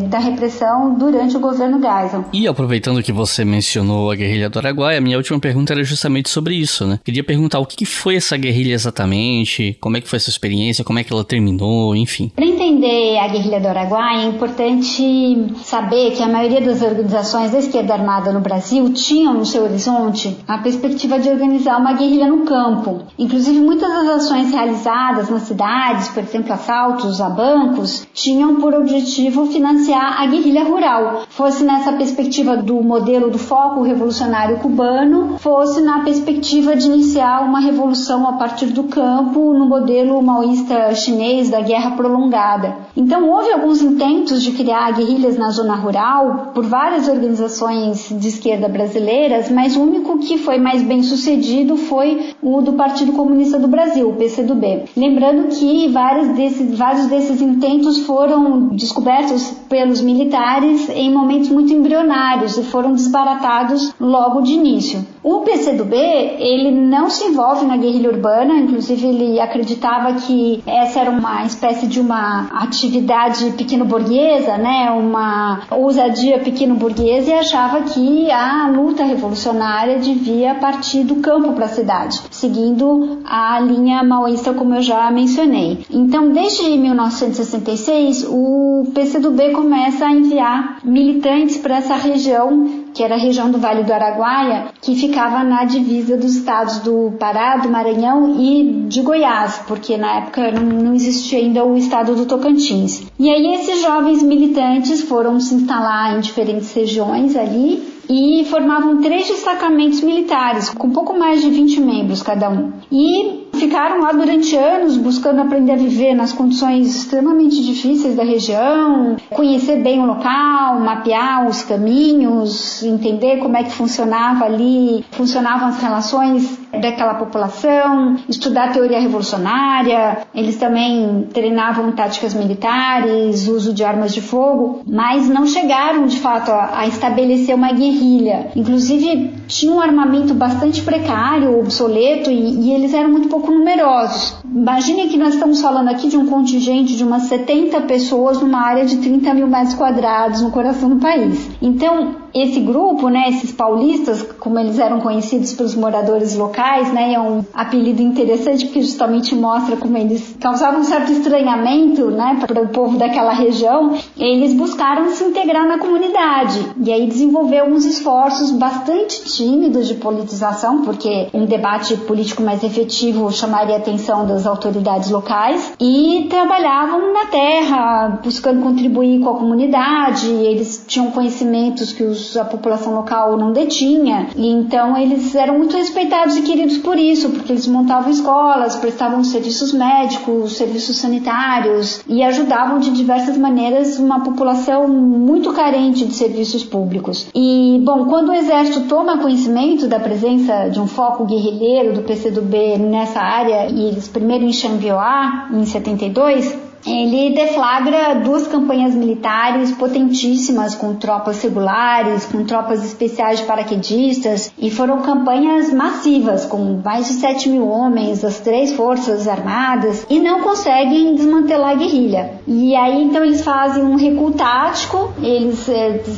S1: da repressão durante o governo Geisel.
S3: E aproveitando que você mencionou a guerrilha do Araguaia, a minha última pergunta era justamente sobre isso, né? Queria perguntar o que foi essa guerrilha exatamente, como é que foi essa experiência, como é que ela terminou, enfim.
S1: Para entender a guerrilha do Araguaia, é importante saber que a maioria das organizações da esquerda armada no Brasil tinham no seu horizonte a perspectiva de organizar uma guerrilha no campo. Inclusive, muitas das ações realizadas nas cidades, por exemplo, assaltos a bancos, tinham por objetivo financiar a guerrilha rural, fosse nessa perspectiva do modelo do foco revolucionário cubano, fosse na perspectiva de iniciar uma revolução a partir do campo no modelo maoísta chinês da guerra prolongada. Então houve alguns intentos de criar guerrilhas na zona rural por várias organizações de esquerda brasileiras, mas o único que foi mais bem sucedido foi o do Partido Comunista do Brasil, o PCdoB. Lembrando que vários desses intentos foram descobertos pelos militares em momentos muito embrionários e foram desbaratados logo de início. O PCdoB, ele não se envolve na guerrilha urbana, inclusive ele acreditava que essa era uma espécie de uma atividade pequeno-burguesa, né, uma ousadia pequeno-burguesa, e achava que a luta revolucionária devia partir do campo para a cidade, seguindo a linha maoísta, como eu já mencionei. Então, desde 1966, o PCdoB começa a enviar militantes para essa região, que era a região do Vale do Araguaia, que ficava na divisa dos estados do Pará, do Maranhão e de Goiás, porque na época não existia ainda o estado do Tocantins. E aí esses jovens militantes foram se instalar em diferentes regiões ali e formavam 3 destacamentos militares, com pouco mais de 20 membros cada um. E ficaram lá durante anos buscando aprender a viver nas condições extremamente difíceis da região, conhecer bem o local, mapear os caminhos, entender como é que funcionavam as relações daquela população, estudar teoria revolucionária. Eles também treinavam táticas militares, uso de armas de fogo, mas não chegaram de fato a estabelecer uma guerrilha. Inclusive tinham um armamento bastante precário, obsoleto, e eles eram muito pouco numerosos. Imaginem que nós estamos falando aqui de um contingente de umas 70 pessoas numa área de 30 mil metros quadrados no coração do país. Então, esse grupo, né, esses paulistas, como eles eram conhecidos pelos moradores locais, né, é um apelido interessante porque justamente mostra como eles causavam um certo estranhamento, né, para o povo daquela região. Eles buscaram se integrar na comunidade e aí desenvolver uns esforços bastante tímidos de politização, porque um debate político mais efetivo chamaria a atenção as autoridades locais e trabalhavam na terra, buscando contribuir com a comunidade. Eles tinham conhecimentos que a população local não detinha, e então eles eram muito respeitados e queridos por isso, porque eles montavam escolas, prestavam serviços médicos, serviços sanitários e ajudavam de diversas maneiras uma população muito carente de serviços públicos. E, bom, quando o Exército toma conhecimento da presença de um foco guerrilheiro do PCdoB nessa área, e eles primeiro em Xambioá, em 72, ele deflagra 2 campanhas militares potentíssimas com tropas regulares, com tropas especiais de paraquedistas, e foram campanhas massivas, com mais de 7 mil homens, as 3 forças armadas, e não conseguem desmantelar a guerrilha. E aí então eles fazem um recuo tático, eles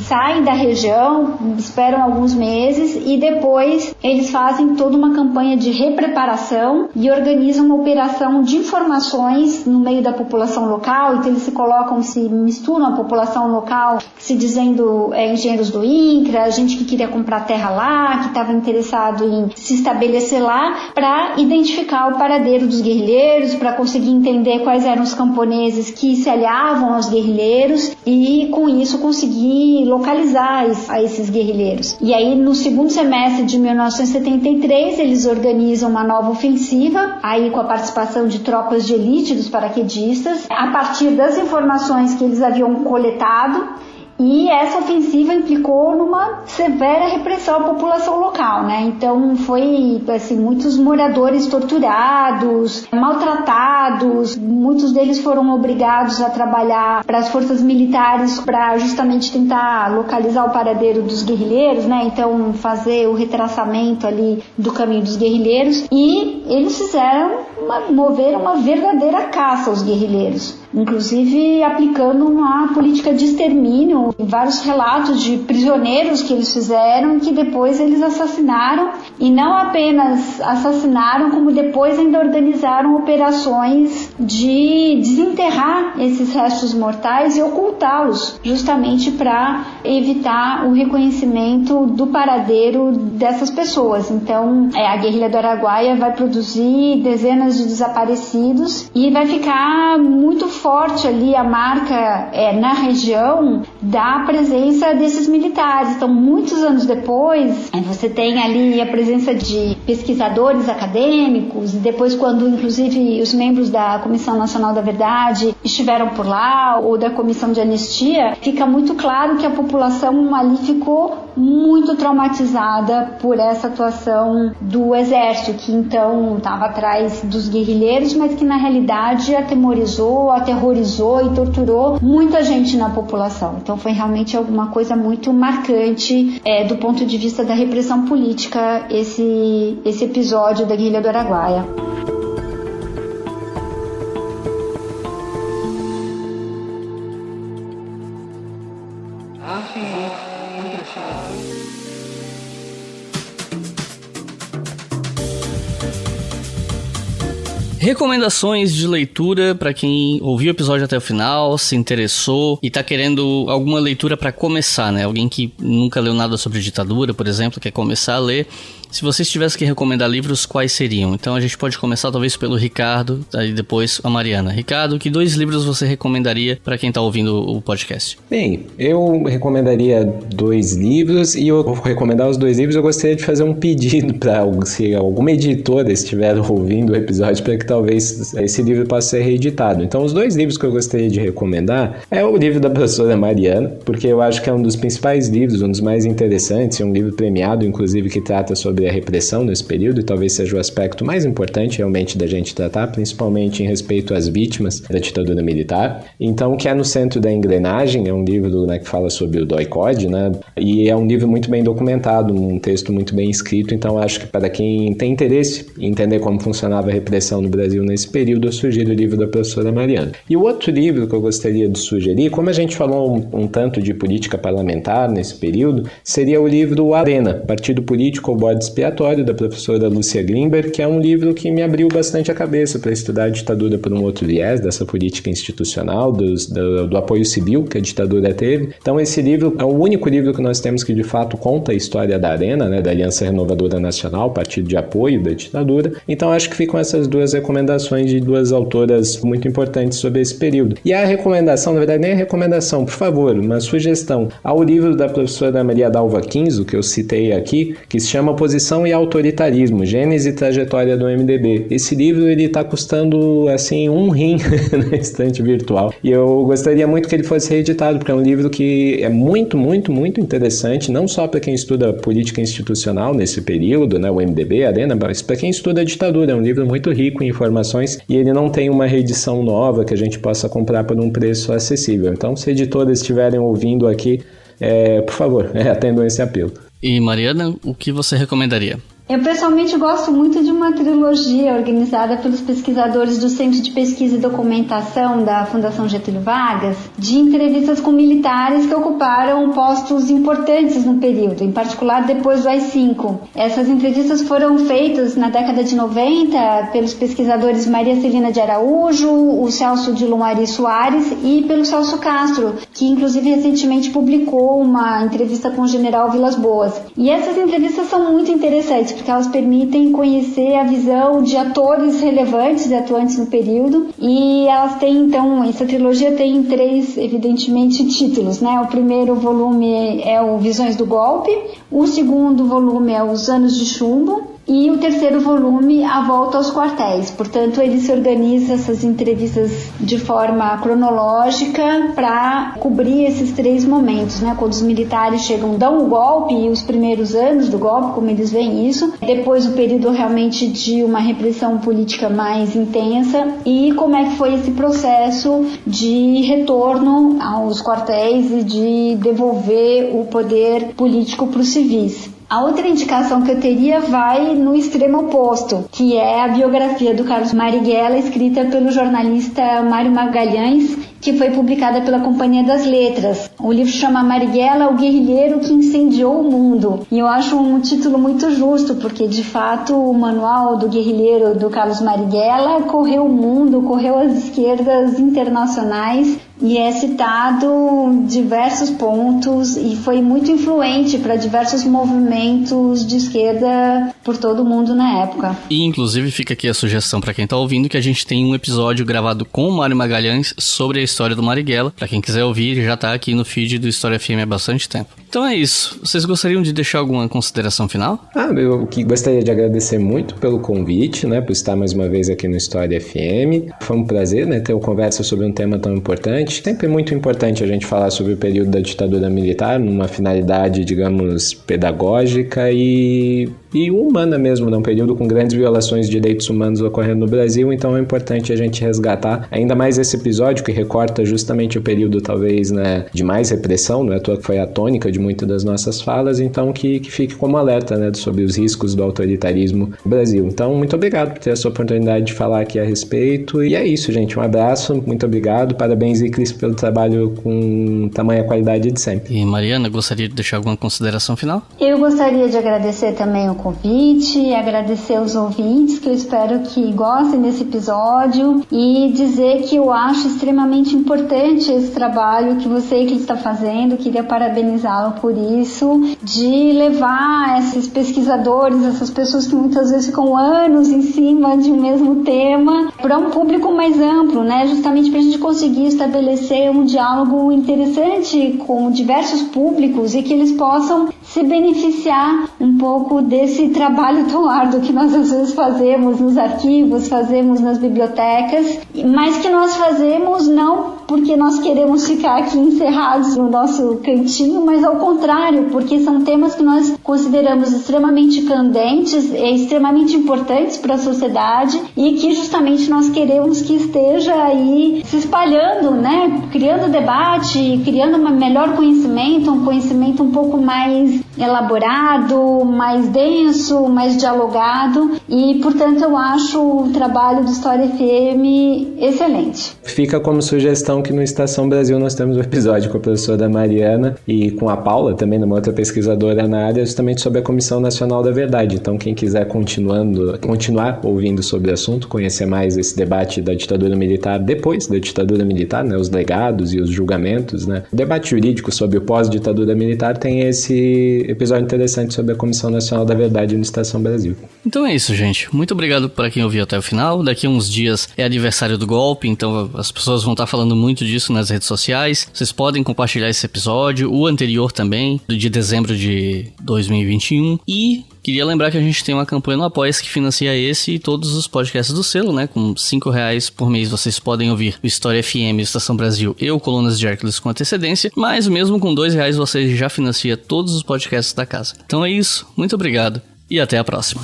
S1: saem da região, esperam alguns meses e depois eles fazem toda uma campanha de repreparação e organizam uma operação de informações no meio da população local. Então eles se misturam à população local, se dizendo engenheiros do INCRA, gente que queria comprar terra lá, que estava interessado em se estabelecer lá, para identificar o paradeiro dos guerrilheiros, para conseguir entender quais eram os camponeses que se aliavam aos guerrilheiros e com isso conseguir localizar a esses guerrilheiros. E aí no segundo semestre de 1973 eles organizam uma nova ofensiva, aí com a participação de tropas de elite dos paraquedistas, a partir das informações que eles haviam coletado. E essa ofensiva implicou numa severa repressão à população local, né? Então foi, assim, muitos moradores torturados, maltratados, muitos deles foram obrigados a trabalhar para as forças militares para justamente tentar localizar o paradeiro dos guerrilheiros, né? Então fazer o retraçamento ali do caminho dos guerrilheiros, e eles moveram uma verdadeira caça aos guerrilheiros, inclusive aplicando uma política de extermínio, vários relatos de prisioneiros que eles fizeram, que depois eles assassinaram, e não apenas assassinaram, como depois ainda organizaram operações de desenterrar esses restos mortais e ocultá-los, justamente para evitar o reconhecimento do paradeiro dessas pessoas. Então a guerrilha do Araguaia vai produzir dezenas de desaparecidos e vai ficar muito forte ali a marca na região da presença desses militares. Então, muitos anos depois, você tem ali a presença de pesquisadores acadêmicos, e depois quando inclusive os membros da Comissão Nacional da Verdade estiveram por lá, ou da Comissão de Anistia, fica muito claro que a população ali ficou muito traumatizada por essa atuação do Exército, que então estava atrás dos guerrilheiros, mas que na realidade aterrorizou e torturou muita gente na população. Então foi realmente alguma coisa muito marcante do ponto de vista da repressão política esse episódio da guerrilha do Araguaia.
S3: Recomendações de leitura para quem ouviu o episódio até o final, se interessou e tá querendo alguma leitura para começar, né? Alguém que nunca leu nada sobre ditadura, por exemplo, quer começar a ler. Se vocês tivessem que recomendar livros, quais seriam? Então a gente pode começar talvez pelo Ricardo, aí depois a Mariana. Ricardo, que 2 livros você recomendaria para quem tá ouvindo o podcast?
S4: Bem, eu recomendaria 2 livros, e eu vou recomendar os 2 livros. Eu gostaria de fazer um pedido para se alguma editora estiver ouvindo o episódio, para que talvez esse livro possa ser reeditado. Então os 2 livros que eu gostaria de recomendar é o livro da professora Mariana, porque eu acho que é um dos principais livros, um dos mais interessantes, é um livro premiado, inclusive, que trata sobre a repressão nesse período, e talvez seja o aspecto mais importante realmente da gente tratar, principalmente em respeito às vítimas da ditadura militar. Então, que é No Centro da Engrenagem, é um livro, né, que fala sobre o DOI-CODE, né, e é um livro muito bem documentado, um texto muito bem escrito. Então acho que para quem tem interesse em entender como funcionava a repressão no Brasil nesse período, eu sugiro o livro da professora Mariana. E o outro livro que eu gostaria de sugerir, como a gente falou um tanto de política parlamentar nesse período, seria o livro Arena, Partido Político ou Bode Expiatório, da professora Lúcia Grimberg, que é um livro que me abriu bastante a cabeça para estudar a ditadura por um outro viés, dessa política institucional, do apoio civil que a ditadura teve. Então esse livro é o único livro que nós temos que de fato conta a história da ARENA, né, da Aliança Renovadora Nacional, partido de apoio da ditadura. Então acho que ficam essas duas recomendações de duas autoras muito importantes sobre esse período. E a recomendação, na verdade nem a recomendação, por favor, uma sugestão ao livro da professora Maria Dalva Kinzo, que eu citei aqui, que se chama Oposição e Autoritarismo, Gênese e Trajetória do MDB. Esse livro ele está custando assim um rim na estante virtual. E eu gostaria muito que ele fosse reeditado, porque é um livro que é muito, muito, muito interessante, não só para quem estuda política institucional nesse período, né, o MDB, a ARENA, mas para quem estuda a ditadura. É um livro muito rico em informações e ele não tem uma reedição nova que a gente possa comprar por um preço acessível. Então, se editoras estiverem ouvindo aqui, por favor, atendam esse apelo.
S3: E Mariana, o que você recomendaria?
S1: Eu pessoalmente gosto muito de uma trilogia organizada pelos pesquisadores do Centro de Pesquisa e Documentação da Fundação Getúlio Vargas, de entrevistas com militares que ocuparam postos importantes no período, em particular depois do AI-5. Essas entrevistas foram feitas na década de 90 pelos pesquisadores Maria Celina de Araújo, o Celso de Lumari Soares e pelo Celso Castro, que inclusive recentemente publicou uma entrevista com o general Vilas Boas. E essas entrevistas são muito interessantes, porque elas permitem conhecer a visão de atores relevantes e atuantes no período, e elas têm, então, essa trilogia tem 3, evidentemente, títulos, né? O primeiro volume é o Visões do Golpe, o segundo volume é Os Anos de Chumbo, e o terceiro volume, A Volta aos Quartéis. Portanto, ele se organiza essas entrevistas de forma cronológica para cobrir esses 3 momentos, né? Quando os militares chegam, dão o golpe e os primeiros anos do golpe, como eles veem isso. Depois o período realmente de uma repressão política mais intensa e como é que foi esse processo de retorno aos quartéis e de devolver o poder político para os civis. A outra indicação que eu teria vai no extremo oposto, que é a biografia do Carlos Marighella, escrita pelo jornalista Mário Magalhães, que foi publicada pela Companhia das Letras. O livro chama Marighella, o guerrilheiro que incendiou o mundo. E eu acho um título muito justo, porque de fato o manual do guerrilheiro do Carlos Marighella correu o mundo, correu as esquerdas internacionais e é citado em diversos pontos e foi muito influente para diversos movimentos de esquerda por todo o mundo na época.
S3: E inclusive fica aqui a sugestão para quem está ouvindo que a gente tem um episódio gravado com o Mário Magalhães sobre a história do Marighella. Para quem quiser ouvir, já está aqui no feed do História FM há bastante tempo. Então é isso. Vocês gostariam de deixar alguma consideração final?
S4: Eu gostaria de agradecer muito pelo convite, né, por estar mais uma vez aqui no História FM. Foi um prazer, né, ter uma conversa sobre um tema tão importante. Sempre é muito importante a gente falar sobre o período da ditadura militar, numa finalidade, digamos, pedagógica e humana mesmo, né? Um período com grandes violações de direitos humanos ocorrendo no Brasil, então é importante a gente resgatar ainda mais esse episódio que recorta justamente o período, talvez, né, de mais repressão, não é à toa que foi a tônica de muitas das nossas falas, então que fique como alerta, né, sobre os riscos do autoritarismo no Brasil. Então, muito obrigado por ter essa oportunidade de falar aqui a respeito, e é isso, gente, um abraço, muito obrigado, parabéns, Iclis, pelo trabalho com tamanha qualidade de sempre.
S3: E Mariana, gostaria de deixar alguma consideração final?
S1: Eu gostaria de agradecer também o convite, agradecer aos ouvintes, que eu espero que gostem desse episódio, e dizer que eu acho extremamente importante esse trabalho que você que está fazendo, queria parabenizá-lo por isso, de levar esses pesquisadores, essas pessoas que muitas vezes ficam anos em cima de um mesmo tema, para um público mais amplo, né? Justamente para a gente conseguir estabelecer um diálogo interessante com diversos públicos e que eles possam se beneficiar um pouco desse trabalho tão árduo que nós às vezes fazemos nos arquivos, fazemos nas bibliotecas, mas que nós fazemos não porque nós queremos ficar aqui encerrados no nosso cantinho, mas ao contrário, porque são temas que nós consideramos extremamente candentes e extremamente importantes para a sociedade e que justamente nós queremos que esteja aí se espalhando, né? Criando debate, criando um melhor conhecimento, um conhecimento um pouco mais elaborado, mais denso, mais dialogado, e portanto eu acho o trabalho do História FM excelente.
S4: Fica como sugestão então que no Estação Brasil nós temos um episódio com a professora Mariana e com a Paula, também uma outra pesquisadora na área, justamente sobre a Comissão Nacional da Verdade. Então quem quiser continuar ouvindo sobre o assunto, conhecer mais esse debate da ditadura militar depois da ditadura militar, né, os legados e os julgamentos, né, o debate jurídico sobre o pós-ditadura militar, tem esse episódio interessante sobre a Comissão Nacional da Verdade no Estação Brasil.
S3: Então é isso, gente. Muito obrigado para quem ouviu até o final. Daqui a uns dias é aniversário do golpe, então as pessoas vão estar falando muito disso nas redes sociais. Vocês podem compartilhar esse episódio, o anterior também, de dezembro de 2021. E queria lembrar que a gente tem uma campanha no Apoia-se que financia esse e todos os podcasts do selo, né? Com R$5 por mês vocês podem ouvir o História FM, Estação Brasil e o Colunas de Hércules com antecedência, mas mesmo com R$2 você já financia todos os podcasts da casa. Então é isso, muito obrigado e até a próxima.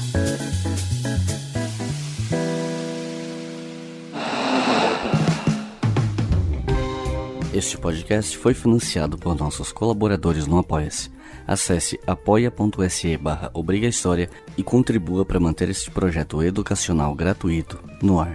S3: Este podcast foi financiado por nossos colaboradores no Apoia-se. Acesse apoia.se/obrigahistoria e contribua para manter este projeto educacional gratuito no ar.